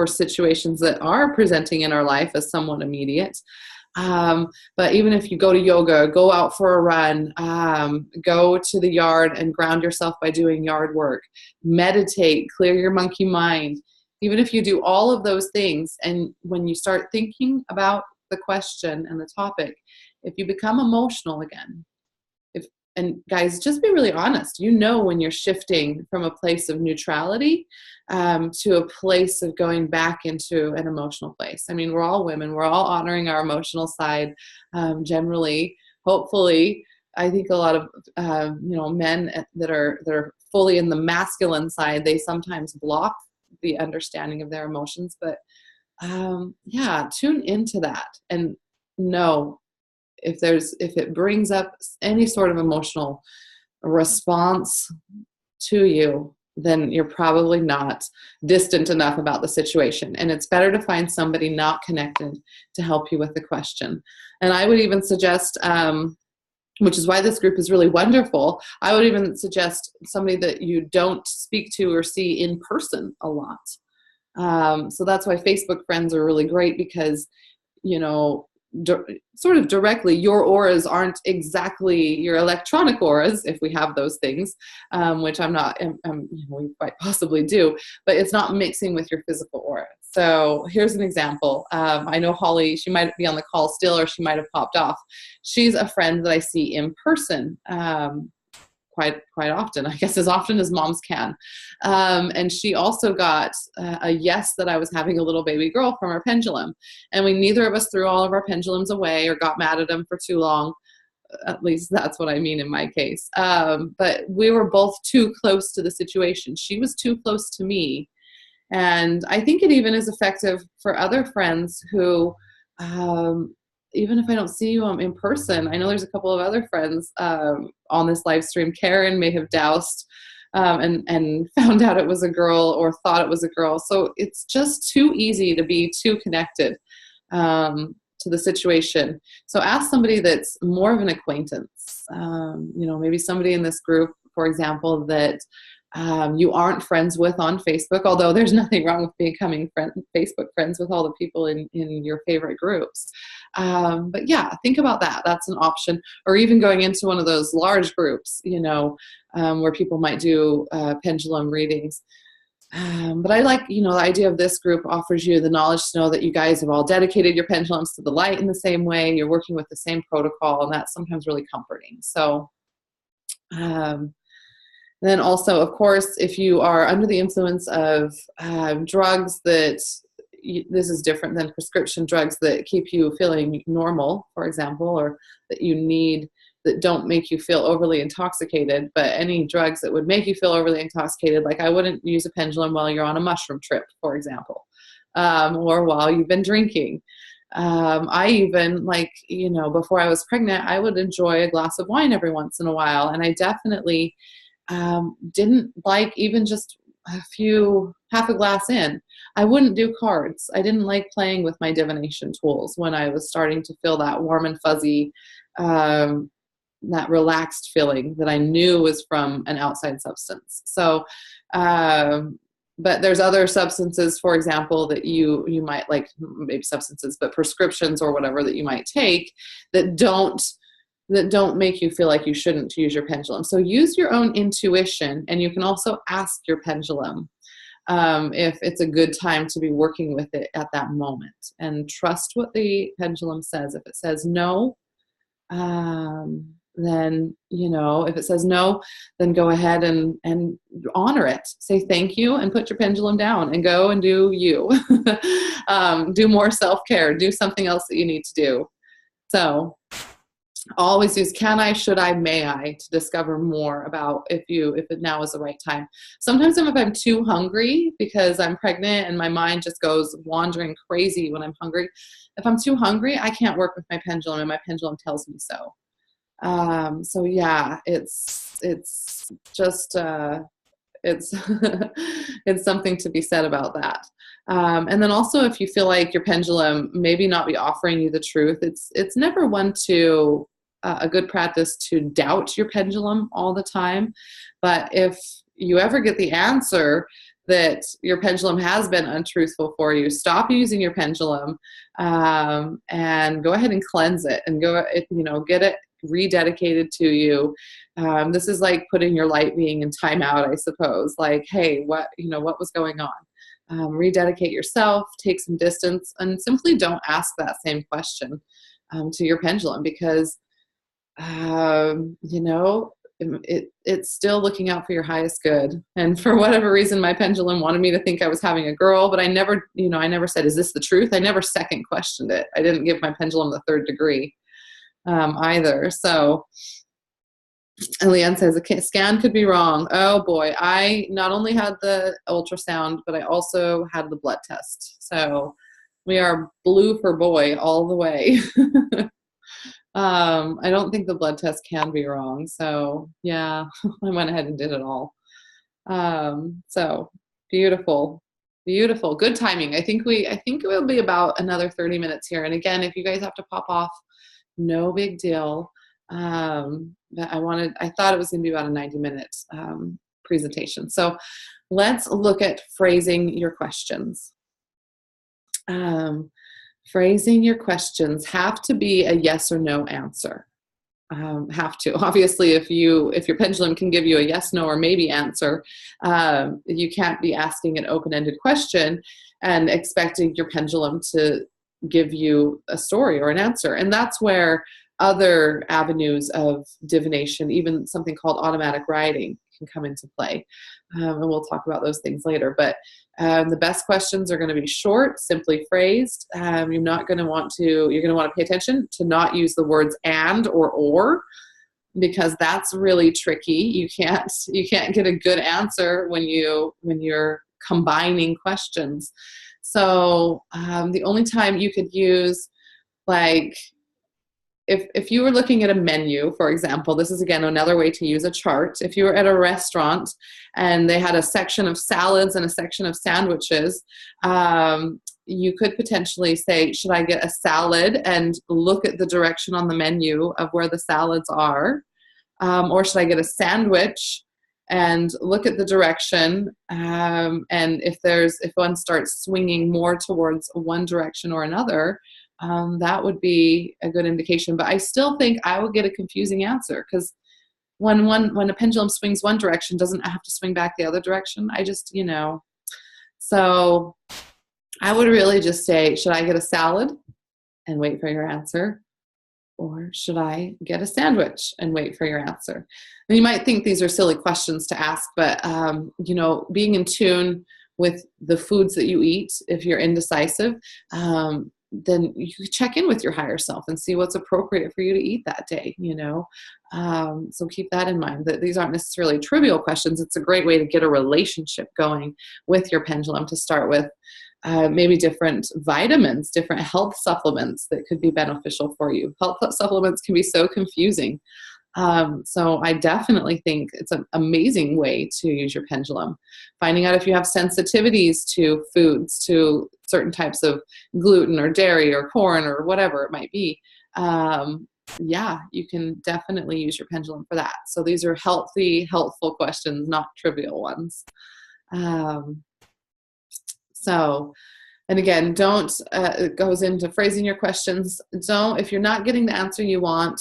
situations that are presenting in our life as somewhat immediate. But even if you go to yoga, go out for a run, go to the yard and ground yourself by doing yard work, meditate, clear your monkey mind. Even if you do all of those things, and when you start thinking about the question and the topic, if you become emotional again, and guys, just be really honest. You know when you're shifting from a place of neutrality to a place of going back into an emotional place. I mean, we're all women. We're all honoring our emotional side generally. Hopefully, I think a lot of men that are fully in the masculine side, they sometimes block the understanding of their emotions. But tune into that and know if it brings up any sort of emotional response to you, then you're probably not distant enough about the situation. And it's better to find somebody not connected to help you with the question. And I would even suggest, which is why this group is really wonderful, I would even suggest somebody that you don't speak to or see in person a lot. So that's why Facebook friends are really great, because, sort of directly, your auras aren't exactly your electronic auras, if we have those things, which we quite possibly do, but it's not mixing with your physical aura. So here's an example. I know Holly, she might be on the call still, or she might have popped off. She's a friend that I see in person quite often, I guess as often as moms can. And she also got a yes that I was having a little baby girl from her pendulum. And neither of us threw all of our pendulums away or got mad at them for too long. At least that's what I mean in my case. But we were both too close to the situation. She was too close to me. And I think it even is effective for other friends who, even if I don't see you in person, I know there's a couple of other friends on this live stream. Karen may have doused and found out it was a girl, or thought it was a girl. So it's just too easy to be too connected to the situation. So ask somebody that's more of an acquaintance, maybe somebody in this group, for example, that you aren't friends with on Facebook, although there's nothing wrong with becoming Facebook friends with all the people in your favorite groups. But yeah, think about that. That's an option. Or even going into one of those large groups, where people might do pendulum readings. But I like, the idea of this group offers you the knowledge to know that you guys have all dedicated your pendulums to the light in the same way. You're working with the same protocol, and that's sometimes really comforting. So, then also, of course, if you are under the influence of drugs this is different than prescription drugs that keep you feeling normal, for example, or that you need, that don't make you feel overly intoxicated, but any drugs that would make you feel overly intoxicated, like I wouldn't use a pendulum while you're on a mushroom trip, for example, or while you've been drinking. I even, before I was pregnant, I would enjoy a glass of wine every once in a while, and I definitely didn't like even just half a glass in. I wouldn't do cards. I didn't like playing with my divination tools when I was starting to feel that warm and fuzzy, that relaxed feeling that I knew was from an outside substance. So, but there's other substances, for example, that you might like, maybe substances, but prescriptions or whatever that you might take that don't make you feel like you shouldn't use your pendulum. So use your own intuition, and you can also ask your pendulum if it's a good time to be working with it at that moment, and trust what the pendulum says. If it says no, then, if it says no, then go ahead and honor it. Say thank you and put your pendulum down and go and do you. Do more self-care. Do something else that you need to do. So always use can I, should I, may I to discover more about if it now is the right time. Sometimes if I'm too hungry because I'm pregnant and my mind just goes wandering crazy when I'm hungry. If I'm too hungry, I can't work with my pendulum, and my pendulum tells me so. So yeah, it's just it's it's something to be said about that. And then also, if you feel like your pendulum maybe not be offering you the truth, it's never a good practice to doubt your pendulum all the time. But if you ever get the answer that your pendulum has been untruthful for you, stop using your pendulum, and go ahead and cleanse it and get it rededicated to you. This is like putting your light being in timeout, I suppose. Like, hey, what was going on? Rededicate yourself, take some distance, and simply don't ask that same question to your pendulum, because it's still looking out for your highest good. And for whatever reason, my pendulum wanted me to think I was having a girl, but I never said, is this the truth? I never second questioned it. I didn't give my pendulum the third degree either. So, and Leanne says, a scan could be wrong. Oh boy, I not only had the ultrasound, but I also had the blood test. So we are blue for boy all the way. I don't think the blood test can be wrong. So yeah, I went ahead and did it all. So beautiful, beautiful, good timing. I think it will be about another 30 minutes here. And again, if you guys have to pop off, no big deal. But I thought it was going to be about a 90-minute presentation. So let's look at phrasing your questions. Phrasing your questions have to be a yes or no answer. Have to. Obviously, if your pendulum can give you a yes, no, or maybe answer, you can't be asking an open-ended question and expecting your pendulum to give you a story or an answer. And that's where other avenues of divination, even something called automatic writing, can come into play. And we'll talk about those things later. But the best questions are going to be short, simply phrased. You're going to want to pay attention to not use the words and or, because that's really tricky. You can't get a good answer when you're combining questions. So the only time you could use, like, if you were looking at a menu, for example, this is again another way to use a chart. If you were at a restaurant and they had a section of salads and a section of sandwiches, you could potentially say, should I get a salad, and look at the direction on the menu of where the salads are, or should I get a sandwich and look at the direction, and if one starts swinging more towards one direction or another, that would be a good indication. But I still think I would get a confusing answer, because when a pendulum swings one direction, doesn't have to swing back the other direction. So I would really just say, should I get a salad and wait for your answer? Or should I get a sandwich and wait for your answer? And you might think these are silly questions to ask, but being in tune with the foods that you eat, if you're indecisive, then you check in with your higher self and see what's appropriate for you to eat that day, So keep that in mind, that these aren't necessarily trivial questions. It's a great way to get a relationship going with your pendulum to start with. Maybe different vitamins, different health supplements that could be beneficial for you. Health supplements can be so confusing. So I definitely think it's an amazing way to use your pendulum. Finding out if you have sensitivities to foods, to certain types of gluten or dairy or corn or whatever it might be. You can definitely use your pendulum for that. So these are healthy, helpful questions, not trivial ones. And again, it goes into phrasing your questions. If you're not getting the answer you want,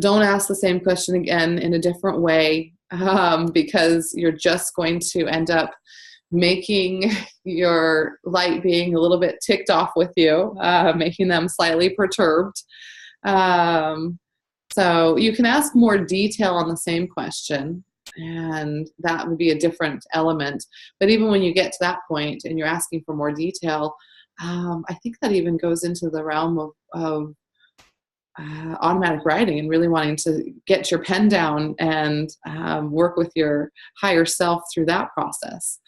don't ask the same question again in a different way, because you're just going to end up making your light being a little bit ticked off with you, making them slightly perturbed. So you can ask more detail on the same question, and that would be a different element. But even when you get to that point and you're asking for more detail, I think that even goes into the realm of automatic writing, and really wanting to get your pen down and work with your higher self through that process.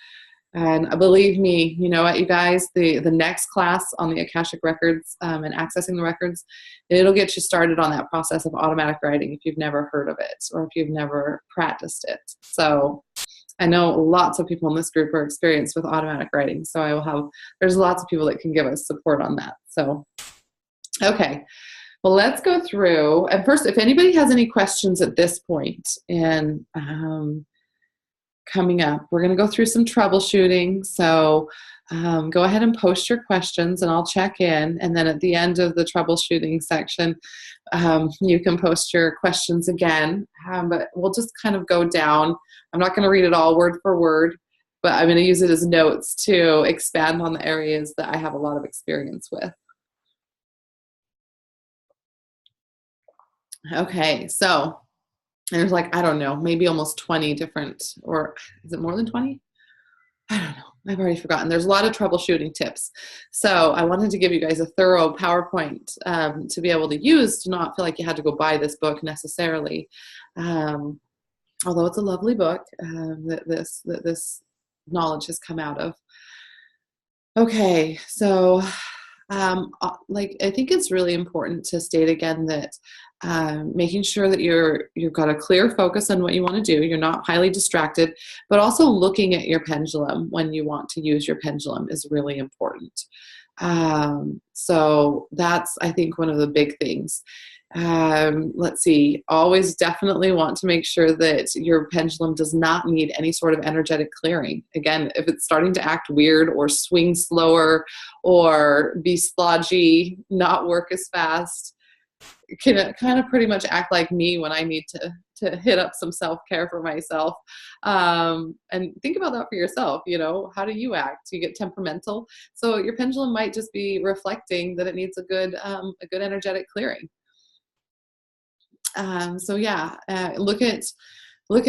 And believe me, you know what, you guys, the next class on the Akashic Records and accessing the records, it'll get you started on that process of automatic writing if you've never heard of it or if you've never practiced it. So I know lots of people in this group are experienced with automatic writing, so there's lots of people that can give us support on that. So, okay. Well, let's go through. And first, if anybody has any questions at this point in coming up. We're going to go through some troubleshooting. So go ahead and post your questions and I'll check in. And then at the end of the troubleshooting section, you can post your questions again. But we'll just kind of go down. I'm not going to read it all word for word, but I'm going to use it as notes to expand on the areas that I have a lot of experience with. Okay, so there's like, I don't know, maybe almost 20 different, or is it more than 20? I don't know. I've already forgotten. There's a lot of troubleshooting tips. So I wanted to give you guys a thorough PowerPoint to be able to use, to not feel like you had to go buy this book necessarily. Although it's a lovely book that this knowledge has come out of. Okay, so like I think it's really important to state again that making sure that you've got a clear focus on what you want to do, you're not highly distracted, but also looking at your pendulum when you want to use your pendulum is really important. So that's, I think, one of the big things. Let's see, always definitely want to make sure that your pendulum does not need any sort of energetic clearing. Again, if it's starting to act weird or swing slower or be slodgy, not work as fast, can kind of pretty much act like me when I need to hit up some self-care for myself. And think about that for yourself. You know, how do you act? Do you get temperamental? So your pendulum might just be reflecting that it needs a good energetic clearing. So yeah, look at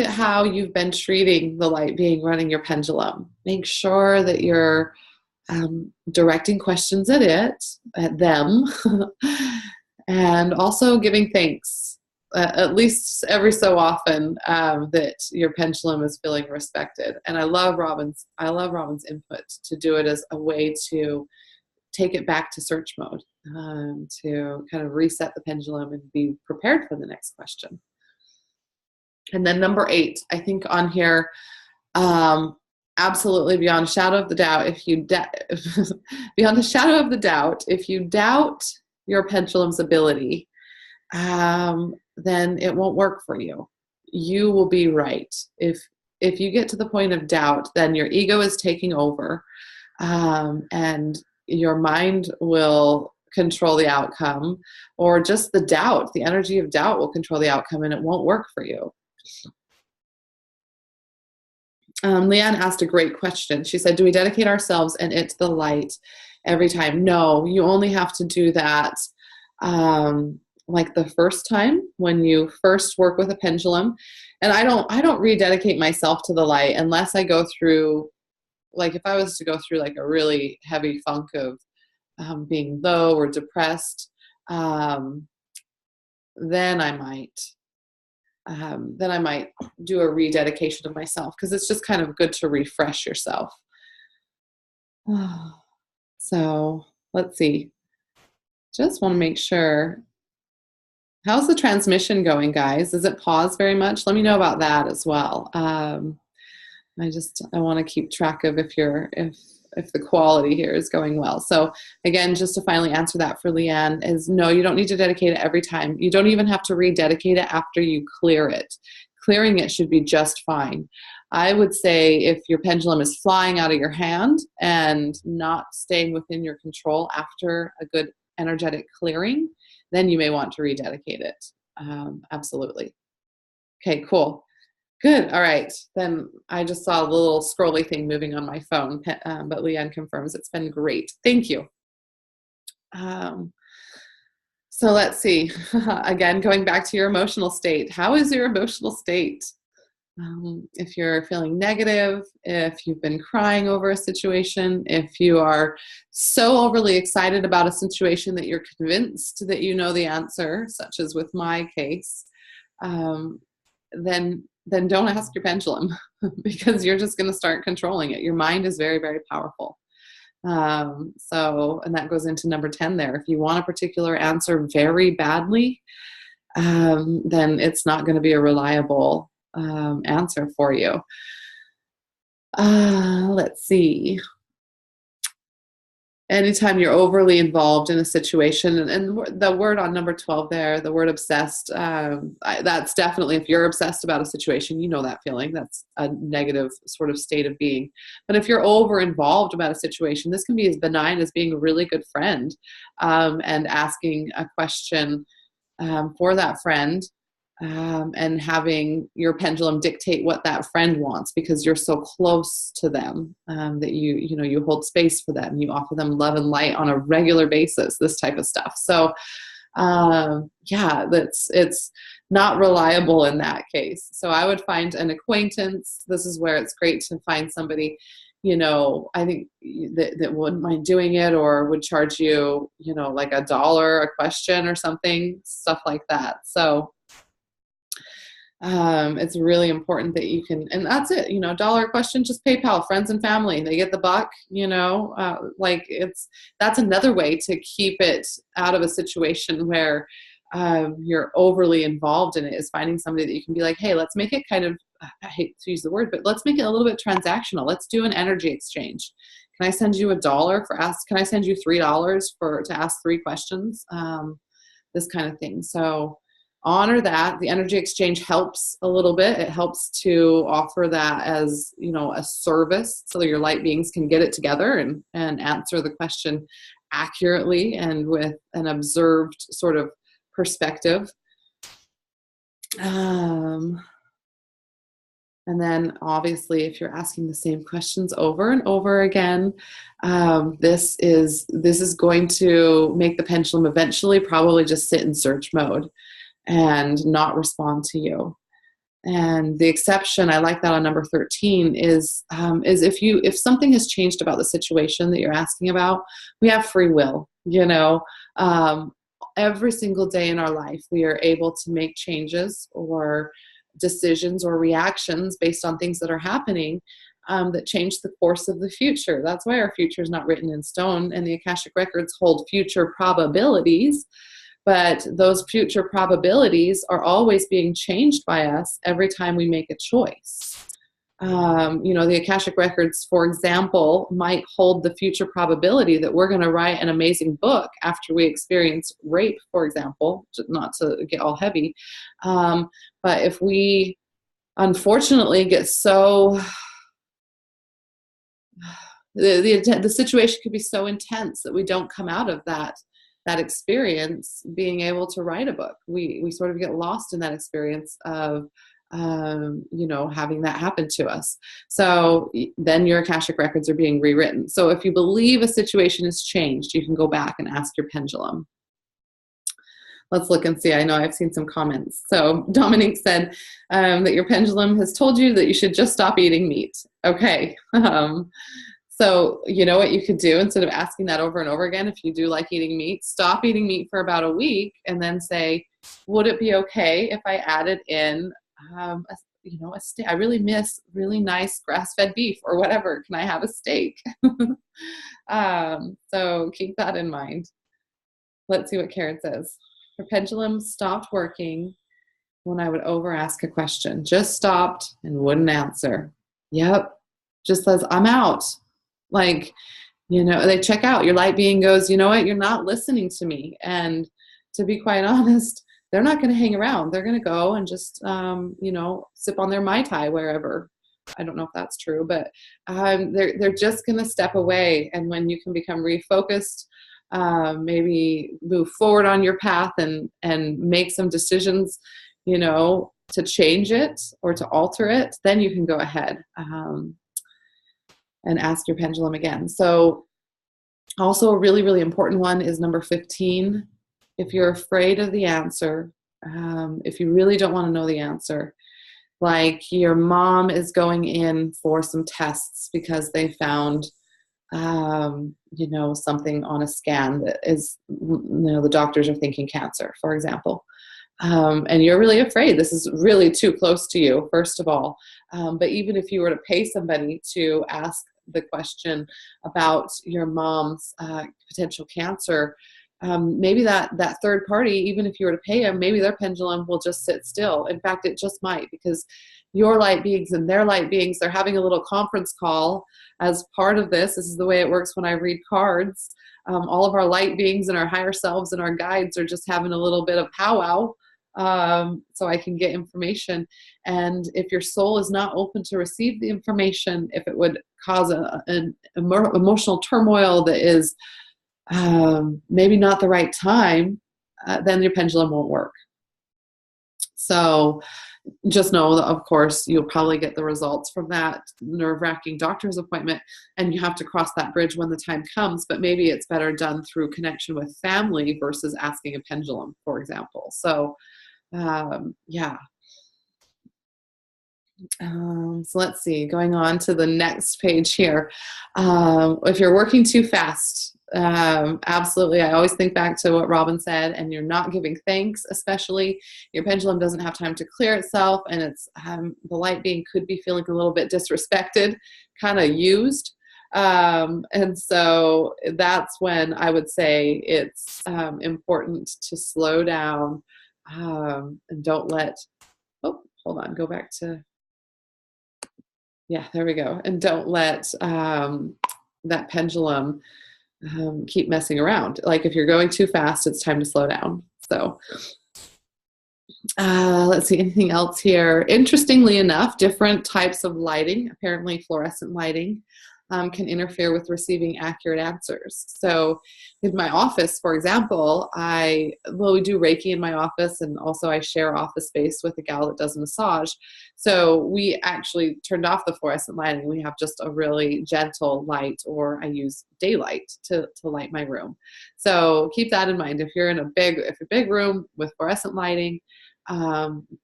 how you've been treating the light being running your pendulum. Make sure that you're directing questions at them, and also giving thanks at least every so often that your pendulum is feeling respected. And I love Robin's input to do it as a way to take it back to search mode, to kind of reset the pendulum and be prepared for the next question. And then number 8, I think on here, absolutely beyond a shadow of the doubt, beyond a shadow of the doubt, if you doubt your pendulum's ability, then it won't work for you. You will be right. If you get to the point of doubt, then your ego is taking over, and your mind will control the outcome, or just the doubt, the energy of doubt will control the outcome, and it won't work for you. Leanne asked a great question. She said, do we dedicate ourselves and it to the light every time? No, you only have to do that like the first time when you first work with a pendulum. And I don't rededicate myself to the light unless I go through, like if I was to go through like a really heavy funk of being low or depressed, then I might do a rededication of myself, because it's just kind of good to refresh yourself. So let's see. Just want to make sure. How's the transmission going, guys? Does it pause very much? Let me know about that as well. I want to keep track of if the quality here is going well. So again, just to finally answer that for Leanne, is no, you don't need to dedicate it every time. You don't even have to rededicate it after you clear it. Clearing it should be just fine. I would say if your pendulum is flying out of your hand and not staying within your control after a good energetic clearing, then you may want to rededicate it. Absolutely. Okay, cool. Good. All right. Then I just saw a little scrolly thing moving on my phone, but Leanne confirms it's been great. Thank you. So let's see. Again, going back to your emotional state. How is your emotional state? If you're feeling negative, if you've been crying over a situation, if you are so overly excited about a situation that you're convinced that you know the answer, such as with my case, then don't ask your pendulum, because you're just going to start controlling it. Your mind is very, very powerful. And that goes into number 10 there. If you want a particular answer very badly, then it's not going to be a reliable answer for you. Let's see. anytime you're overly involved in a situation, and the word on number 12 there, the word obsessed, that's definitely, if you're obsessed about a situation, you know that feeling. That's a negative sort of state of being. But if you're over involved about a situation, this can be as benign as being a really good friend, and asking a question for that friend, and having your pendulum dictate what that friend wants, because you're so close to them, that you hold space for them, you offer them love and light on a regular basis, this type of stuff. So it's not reliable in that case. So I would find an acquaintance. This is where it's great to find somebody, I think that wouldn't mind doing it, or would charge you, like $1 a question or something, stuff like that. So it's really important that you can, and that's it, $1 a question, just PayPal, friends and family, they get the buck, that's another way to keep it out of a situation where you're overly involved in it, is finding somebody that you can be like, hey, let's make it kind of, I hate to use the word, but let's make it a little bit transactional. Let's do an energy exchange. Can I send you $1 can I send you $3 to ask 3 questions? This kind of thing. So honor that. The energy exchange helps a little bit. It helps to offer that as, a service, so that your light beings can get it together and answer the question accurately and with an observed sort of perspective. And then obviously, if you're asking the same questions over and over again, this is going to make the pendulum eventually probably just sit in search mode and not respond to you. And the exception, I like that on number 13, is if something has changed about the situation that you're asking about, we have free will. Every single day in our life, we are able to make changes or decisions or reactions based on things that are happening, that change the course of the future. That's why our future is not written in stone, and the Akashic Records hold future probabilities. But those future probabilities are always being changed by us every time we make a choice. The Akashic Records, for example, might hold the future probability that we're going to write an amazing book after we experience rape, for example, not to get all heavy. But if we unfortunately get so, the situation could be so intense that we don't come out of that experience being able to write a book. We sort of get lost in that experience of having that happen to us. So then your Akashic Records are being rewritten. So if you believe a situation has changed, you can go back and ask your pendulum. Let's look and see. I know I've seen some comments. So Dominique said that your pendulum has told you that you should just stop eating meat. Okay. So you know what you could do, instead of asking that over and over again, if you do like eating meat, stop eating meat for about a week and then say, would it be okay if I added in a steak? I really miss really nice grass-fed beef or whatever. Can I have a steak? So keep that in mind. Let's see what Karen says. Her pendulum stopped working when I would over ask a question. Just stopped and wouldn't answer. Yep. Just says, I'm out. They check out. Your light being goes, you know what? You're not listening to me. And to be quite honest, they're not going to hang around. They're going to go and just, sip on their Mai Tai wherever. I don't know if that's true, but they're just going to step away. And when you can become refocused, maybe move forward on your path and make some decisions, to change it or to alter it, then you can go ahead and ask your pendulum again. So also a really, really important one is number 15. If you're afraid of the answer, if you really don't want to know the answer, like your mom is going in for some tests because they found, something on a scan that is, the doctors are thinking cancer, for example. And you're really afraid. This is really too close to you, first of all. But even if you were to pay somebody to ask the question about your mom's potential cancer, maybe that third party, even if you were to pay them, maybe their pendulum will just sit still. In fact, it just might, because your light beings and their light beings, they're having a little conference call as part of this. This is the way it works when I read cards. All of our light beings and our higher selves and our guides are just having a little bit of powwow, so I can get information. And if your soul is not open to receive the information, if it would cause an emotional turmoil that is maybe not the right time, then your pendulum won't work. So just know that, of course, you'll probably get the results from that nerve-wracking doctor's appointment, and you have to cross that bridge when the time comes. But maybe it's better done through connection with family versus asking a pendulum, for example. So, yeah. So let's see, going on to the next page here. If you're working too fast, absolutely. I always think back to what Robin said, and you're not giving thanks, especially your pendulum doesn't have time to clear itself, and it's the light being could be feeling a little bit disrespected, kind of used. And so that's when I would say it's important to slow down, and don't let, oh, hold on, go back to, yeah, there we go. And don't let that pendulum keep messing around. Like if you're going too fast, it's time to slow down. So let's see, anything else here? Interestingly enough, different types of lighting, apparently fluorescent lighting, can interfere with receiving accurate answers. So in my office, for example, we do Reiki in my office, and also I share office space with a gal that does massage. So we actually turned off the fluorescent lighting. We have just a really gentle light, or I use daylight to light my room. So keep that in mind. If you're in a big room with fluorescent lighting,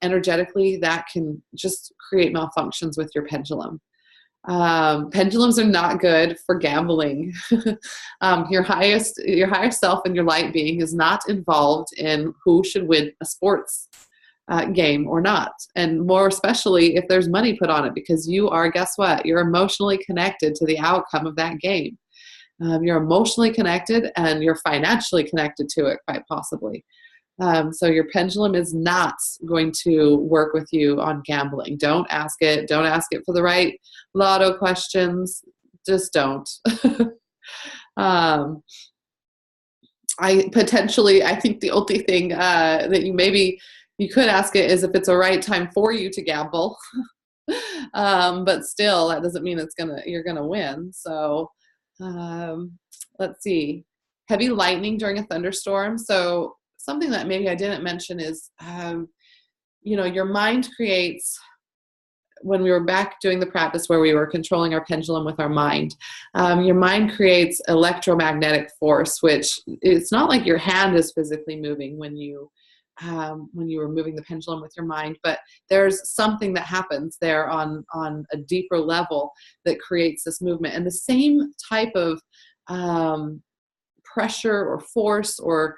energetically, that can just create malfunctions with your pendulum. Pendulums are not good for gambling. Your higher self and your light being is not involved in who should win a sports game or not. And more especially if there's money put on it, because you are, guess what? You're emotionally connected to the outcome of that game. You're emotionally connected, and you're financially connected to it, quite possibly. So your pendulum is not going to work with you on gambling. Don't ask it. Don't ask it for the right lotto questions. Just don't. I think the only thing that you could ask it is if it's a right time for you to gamble. But still, that doesn't mean you're gonna win. So let's see. Heavy lightning during a thunderstorm. So something that maybe I didn't mention is, your mind creates, when we were back doing the practice where we were controlling our pendulum with our mind, your mind creates electromagnetic force, which it's not like your hand is physically moving when you were moving the pendulum with your mind, but there's something that happens there on a deeper level that creates this movement. And the same type of pressure or force or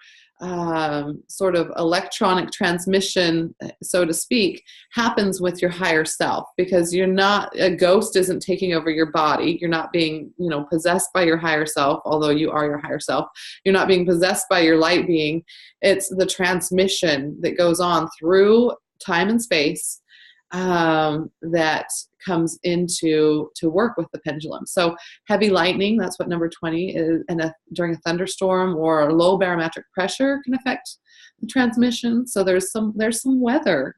sort of electronic transmission, so to speak, happens with your higher self, because a ghost isn't taking over your body. You're not being, possessed by your higher self, although you are your higher self. You're not being possessed by your light being. It's the transmission that goes on through time and space that comes into to work with the pendulum. So heavy lightning, that's what number 20 is, and during a thunderstorm or low barometric pressure can affect the transmission. So there's some weather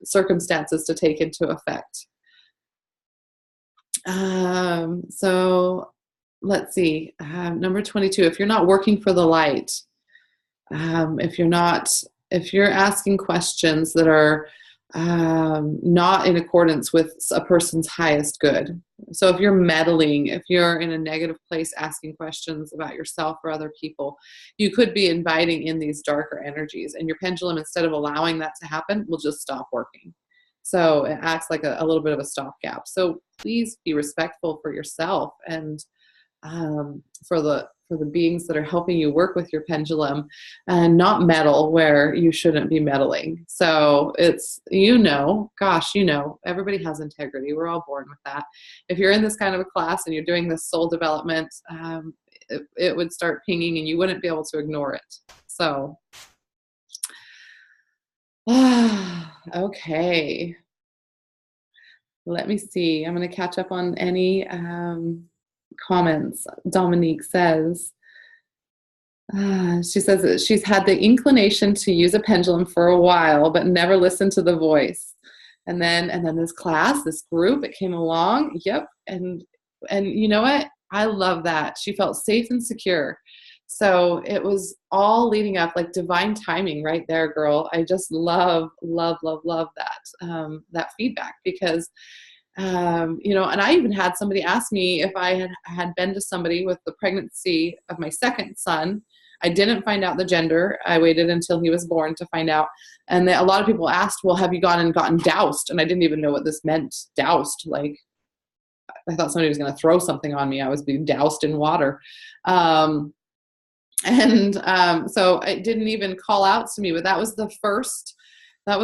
circumstances to take into effect. So let's see, number 22, if you're not working for the light, if you're asking questions that are not in accordance with a person's highest good. So if you're meddling, if you're in a negative place asking questions about yourself or other people, you could be inviting in these darker energies, and your pendulum, instead of allowing that to happen, will just stop working. So it acts like a little bit of a stopgap. So please be respectful for yourself and for the beings that are helping you work with your pendulum, and not meddle where you shouldn't be meddling. So it's, everybody has integrity. We're all born with that. If you're in this kind of a class and you're doing this soul development, it would start pinging and you wouldn't be able to ignore it. So, okay. Let me see. I'm going to catch up on any comments. Dominique says, she says that she's had the inclination to use a pendulum for a while, but never listened to the voice. And then this class, this group, it came along. Yep. And you know what? I love that. She felt safe and secure. So it was all leading up, like divine timing right there, girl. I just love that, that feedback, because, you know, and I even had somebody ask me if I had been to somebody with the pregnancy of my second son. I didn't find out the gender. I waited until he was born to find out. And a lot of people asked, well, have you gone and gotten doused? And I didn't even know what this meant, doused. Like, I thought somebody was going to throw something on me. I was being doused in water. So it didn't even call out to me, but that was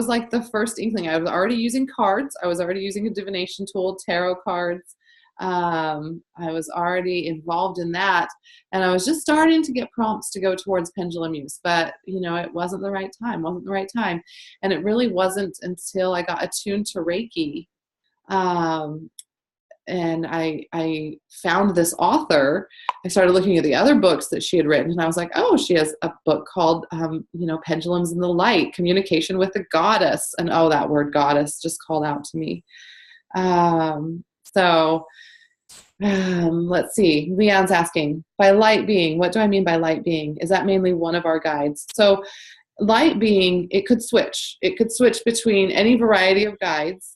like the first inkling. I was already using cards. I was already using a divination tool, tarot cards. I was already involved in that, and I was just starting to get prompts to go towards pendulum use, but you know, it wasn't the right time. And it really wasn't until I got attuned to Reiki, and I found this author. I started looking at the other books that she had written, and I was like, oh, she has a book called, you know, Pendulums in the Light, Communication with the Goddess. And oh, that word goddess just called out to me. Let's see. Leon's asking, by light being, what do I mean by light being? Is that mainly one of our guides? So light being, it could switch. It could switch between any variety of guides.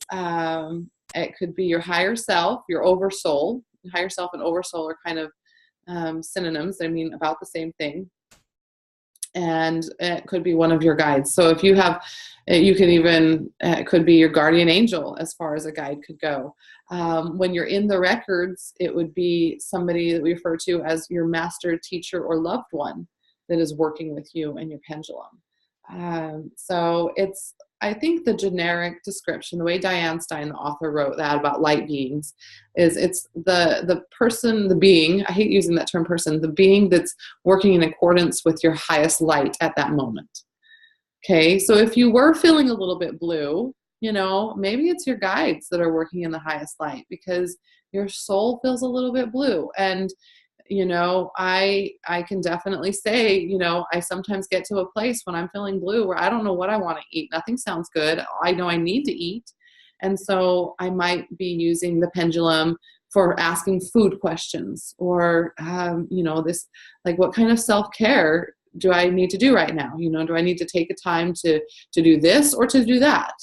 It could be your higher self, your oversoul. Higher self and oversoul are kind of synonyms. I mean, about the same thing. And it could be one of your guides. So if you have, you can even, it could be your guardian angel as far as a guide could go. When you're in the records, it would be somebody that we refer to as your master, teacher, or loved one that is working with you and your pendulum. So it's, I think the generic description, the way Diane Stein, the author, wrote that about light beings, is it's the person, the being, I hate using that term person, the being that's working in accordance with your highest light at that moment. Okay, so if you were feeling a little bit blue, you know, maybe it's your guides that are working in the highest light because your soul feels a little bit blue. And you know, I can definitely say, you know, I sometimes get to a place when I'm feeling blue where I don't know what I want to eat. Nothing sounds good. I know I need to eat. And so I might be using the pendulum for asking food questions, or, you know, this, like, what kind of self-care do I need to do right now? You know, do I need to take a time to do this or to do that?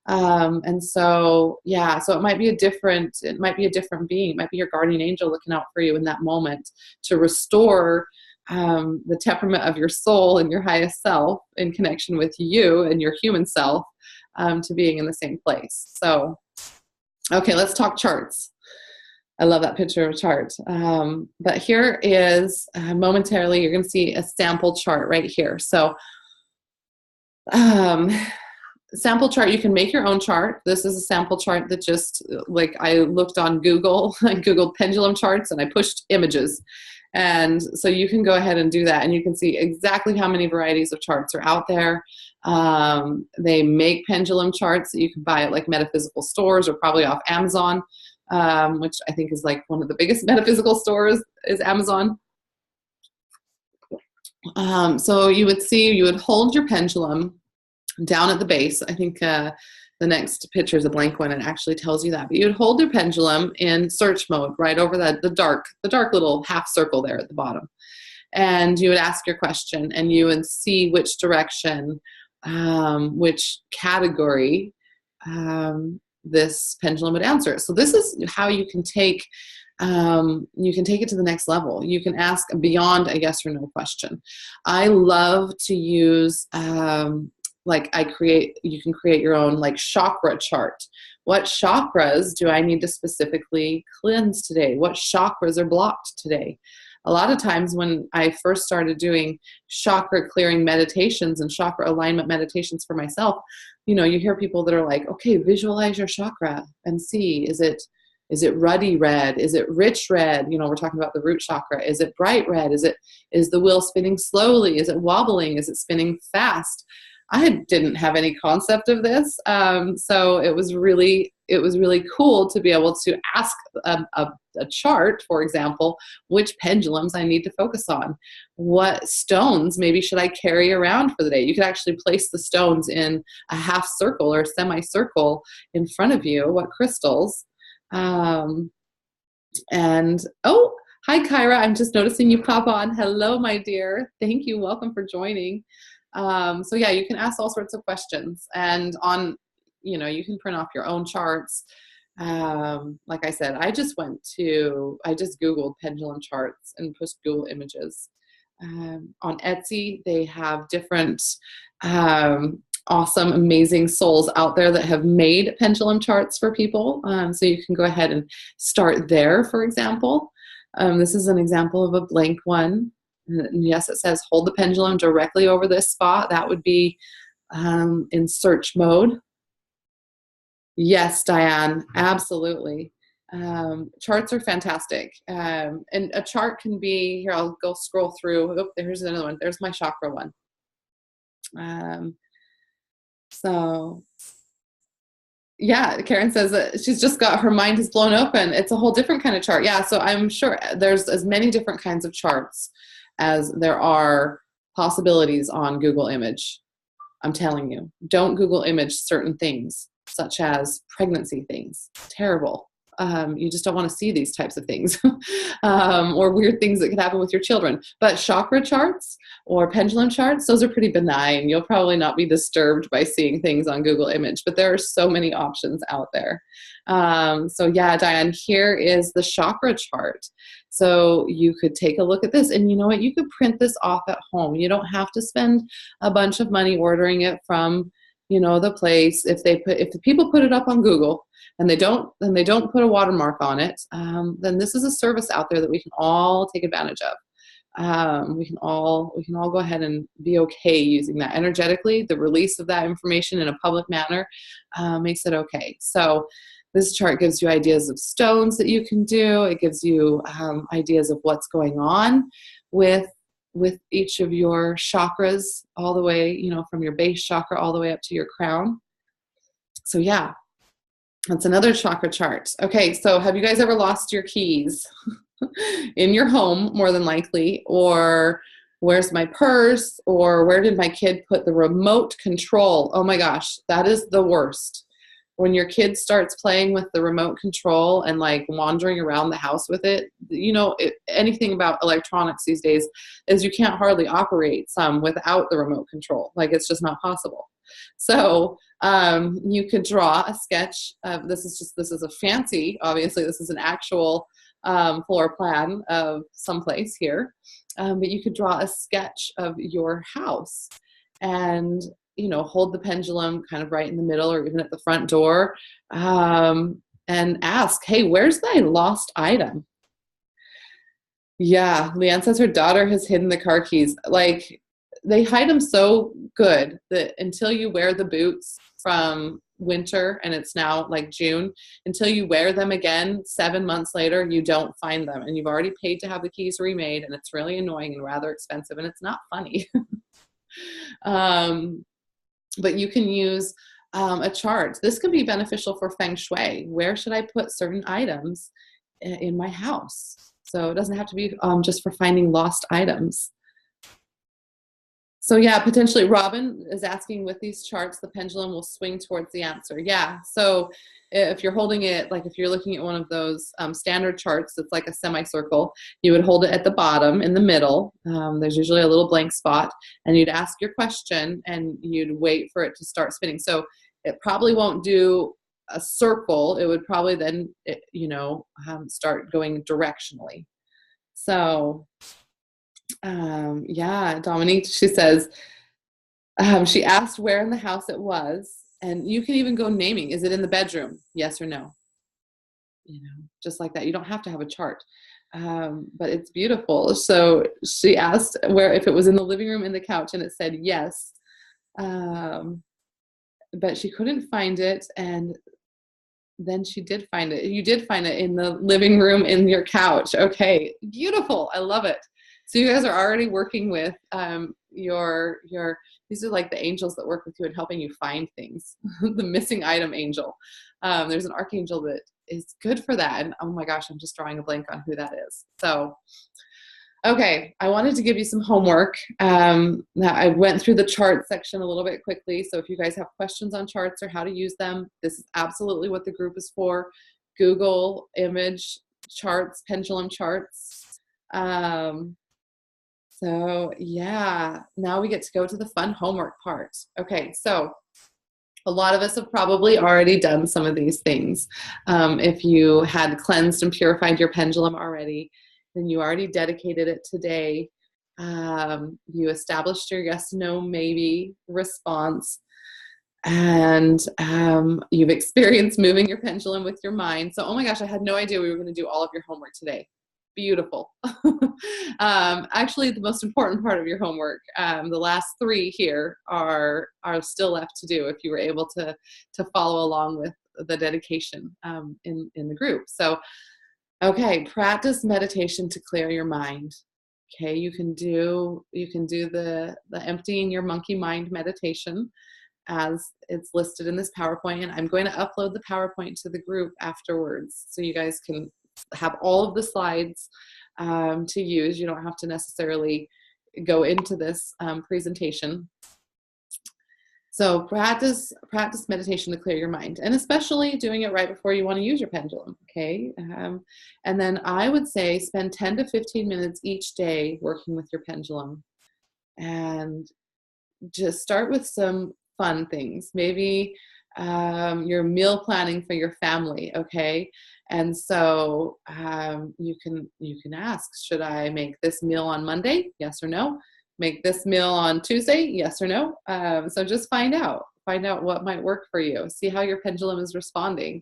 And so, yeah, so it might be a different being. It might be your guardian angel looking out for you in that moment to restore the temperament of your soul and your highest self in connection with you and your human self, to being in the same place. So, okay, let's talk charts. I love that picture of a chart. But here is, momentarily, you're going to see a sample chart right here. So, sample chart, you can make your own chart. This is a sample chart that just, like, I looked on Google, I Googled pendulum charts and I pushed images. And so you can go ahead and do that, and you can see exactly how many varieties of charts are out there. They make pendulum charts that you can buy at like metaphysical stores or probably off Amazon, which I think is like one of the biggest metaphysical stores is Amazon. So you would hold your pendulum down at the base. I think the next picture is a blank one. It actually tells you that. But you would hold your pendulum in search mode right over the dark little half circle there at the bottom. And you would ask your question, and you would see which direction, which category this pendulum would answer. So this is how you can take it to the next level. You can ask beyond a yes or no question. I love to use you can create your own like chakra chart. What chakras do I need to specifically cleanse today? What chakras are blocked today? A lot of times when I first started doing chakra clearing meditations and chakra alignment meditations for myself, you know, you hear people that are like, okay, visualize your chakra and see, is it Is it ruddy red? Is it rich red? You know, we're talking about the root chakra. Is it bright red? Is the wheel spinning slowly? Is it wobbling? Is it spinning fast? I didn't have any concept of this. So it was really cool to be able to ask a chart, for example, which pendulums I need to focus on. What stones maybe should I carry around for the day? You could actually place the stones in a half circle or semicircle in front of you. What crystals? And oh, hi Kyra, I'm just noticing you pop on. Hello, my dear. Thank you. Welcome for joining. So yeah, you can ask all sorts of questions, and you can print off your own charts. Like I said, I just Googled pendulum charts and pushed Google images. On Etsy, they have different awesome, amazing souls out there that have made pendulum charts for people. So you can go ahead and start there, for example. This is an example of a blank one. And yes, it says hold the pendulum directly over this spot. That would be in search mode. Yes, Diane, absolutely. Charts are fantastic. And a chart can be, here, I'll go scroll through. Oh, there's another one. There's my chakra one. So yeah, Karen says that she's just got, her mind is blown open. It's a whole different kind of chart. Yeah, so I'm sure there's as many different kinds of charts as there are possibilities on Google Image. I'm telling you, don't Google Image certain things, such as pregnancy things. Terrible. You just don't want to see these types of things or weird things that could happen with your children. But chakra charts or pendulum charts, those are pretty benign. You'll probably not be disturbed by seeing things on Google Image, but there are so many options out there. So yeah, Diane, here is the chakra chart. So you could take a look at this, and you know what? You could print this off at home. You don't have to spend a bunch of money ordering it from, the place. If the people put it up on Google, and they don't put a watermark on it, then this is a service out there that we can all take advantage of. We can all go ahead and be okay using that energetically. The release of that information in a public manner makes it okay. So this chart gives you ideas of stones that you can do. It gives you ideas of what's going on with each of your chakras, all the way, from your base chakra all the way up to your crown. So yeah. That's another chakra chart. Okay, so have you guys ever lost your keys in your home, more than likely? Or where's my purse? Or where did my kid put the remote control? Oh my gosh, that is the worst. When your kid starts playing with the remote control and like wandering around the house with it, anything about electronics these days is you can't hardly operate some without the remote control. Like, it's just not possible. So you could draw a sketch. This is a fancy, obviously this is an actual floor plan of someplace here, but you could draw a sketch of your house and hold the pendulum kind of right in the middle or even at the front door, and ask, hey, where's thy lost item? Yeah, Leanne says her daughter has hidden the car keys. Like, they hide them so good that until you wear the boots from winter, and it's now like June, until you wear them again 7 months later, you don't find them. And you've already paid to have the keys remade, and it's really annoying and rather expensive, and it's not funny. But you can use a chart. This can be beneficial for feng shui. Where should I put certain items in my house? So it doesn't have to be just for finding lost items. So yeah, potentially Robin is asking, with these charts, the pendulum will swing towards the answer. Yeah, so if you're holding it, like if you're looking at one of those standard charts that's like a semicircle, you would hold it at the bottom in the middle. There's usually a little blank spot, and you'd ask your question and you'd wait for it to start spinning. So it probably won't do a circle. It would probably then, start going directionally. So yeah, Dominique, she says, she asked where in the house it was, and you can even go naming. Is it in the bedroom? Yes or no? Just like that. You don't have to have a chart, but it's beautiful. So she asked if it was in the living room, in the couch, and it said yes, but she couldn't find it. And then she did find it. You did find it in the living room in your couch. Okay, beautiful. I love it. So you guys are already working with your these are like the angels that work with you and helping you find things. The missing item angel. There's an archangel that is good for that. And oh my gosh, I'm just drawing a blank on who that is. So okay, I wanted to give you some homework. I went through the chart section a little bit quickly, so if you guys have questions on charts or how to use them, this is absolutely what the group is for. Google image charts, pendulum charts. So yeah, now we get to go to the fun homework part. Okay, so a lot of us have probably already done some of these things. If you had cleansed and purified your pendulum already, then you already dedicated it today. You established your yes, no, maybe response. And you've experienced moving your pendulum with your mind. So, oh my gosh, I had no idea we were going to do all of your homework today. Beautiful. Actually, the most important part of your homework, the last 3 here are still left to do if you were able to follow along with the dedication in the group. So, okay, practice meditation to clear your mind. Okay, you can do the emptying your monkey mind meditation as it's listed in this PowerPoint, and I'm going to upload the PowerPoint to the group afterwards so you guys can have all of the slides to use. You don't have to necessarily go into this presentation. So practice meditation to clear your mind, and especially doing it right before you want to use your pendulum, okay? And then I would say spend 10 to 15 minutes each day working with your pendulum, and just start with some fun things. Maybe you're meal planning for your family, okay? And so you can ask, should I make this meal on Monday? Yes or no? Make this meal on Tuesday? Yes or no? So just find out what might work for you. See how your pendulum is responding.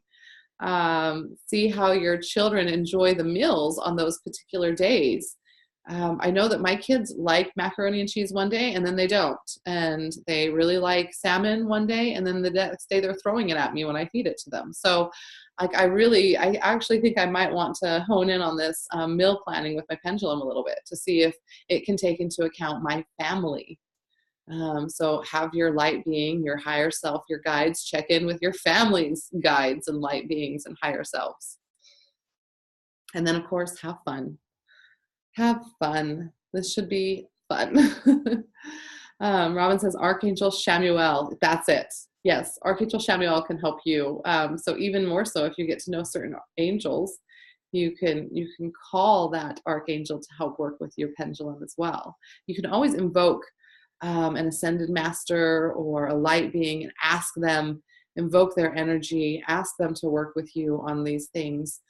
See how your children enjoy the meals on those particular days. I know that my kids like macaroni and cheese one day and then they don't. And they really like salmon one day and then the next day they're throwing it at me when I feed it to them. So like I actually think I might want to hone in on this meal planning with my pendulum a little bit to see if it can take into account my family. So have your light being, your higher self, your guides check in with your family's guides and light beings and higher selves. And then of course, have fun. Have fun. This should be fun. Robin says, Archangel Shamuel. That's it. Yes, Archangel Shamuel can help you. So even more so if you get to know certain angels, you can call that archangel to help work with your pendulum as well. You can always invoke an ascended master or a light being and ask them, invoke their energy, ask them to work with you on these things.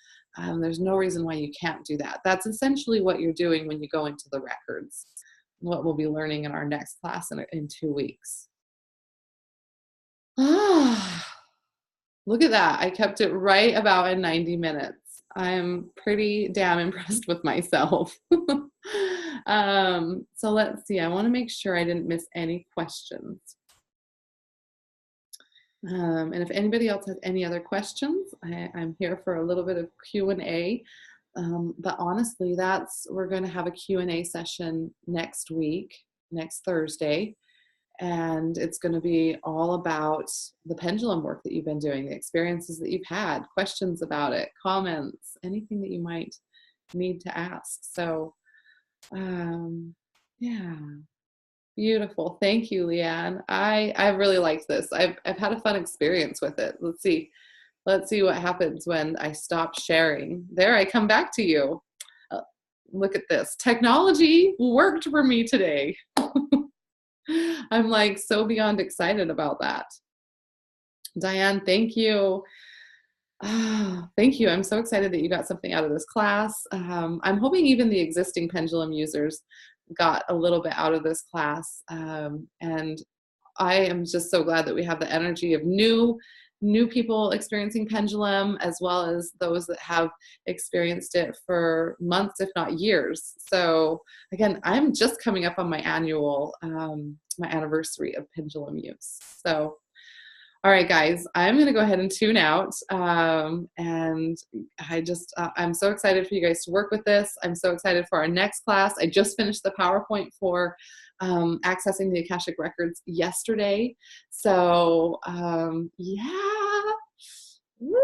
There's no reason why you can't do that. That's essentially what you're doing when you go into the records, what we'll be learning in our next class in 2 weeks. Look at that. I kept it right about in 90 minutes. I'm pretty damn impressed with myself. So let's see. I want to make sure I didn't miss any questions. And if anybody else has any other questions, I'm here for a little bit of Q&A. But honestly, we're going to have a Q&A session next week, next Thursday. And it's going to be all about the pendulum work that you've been doing, the experiences that you've had, questions about it, comments, anything that you might need to ask. So, yeah. Beautiful. Thank you, Leanne. I really liked this. I've had a fun experience with it. Let's see what happens when I stop sharing. There, I come back to you. Look at this. Technology worked for me today. I'm like so beyond excited about that. Diane, thank you. Thank you. I'm so excited that you got something out of this class. I'm hoping even the existing pendulum users got a little bit out of this class. And I am just so glad that we have the energy of new people experiencing pendulum, as well as those that have experienced it for months, if not years. So again, I'm just coming up on my anniversary of pendulum use. So All right, guys, I'm going to go ahead and tune out. And I'm so excited for you guys to work with this. I'm so excited for our next class. I just finished the PowerPoint for accessing the Akashic Records yesterday. So, yeah. Woo!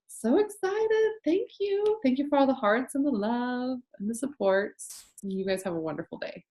So excited. Thank you. Thank you for all the hearts and the love and the support. You guys have a wonderful day.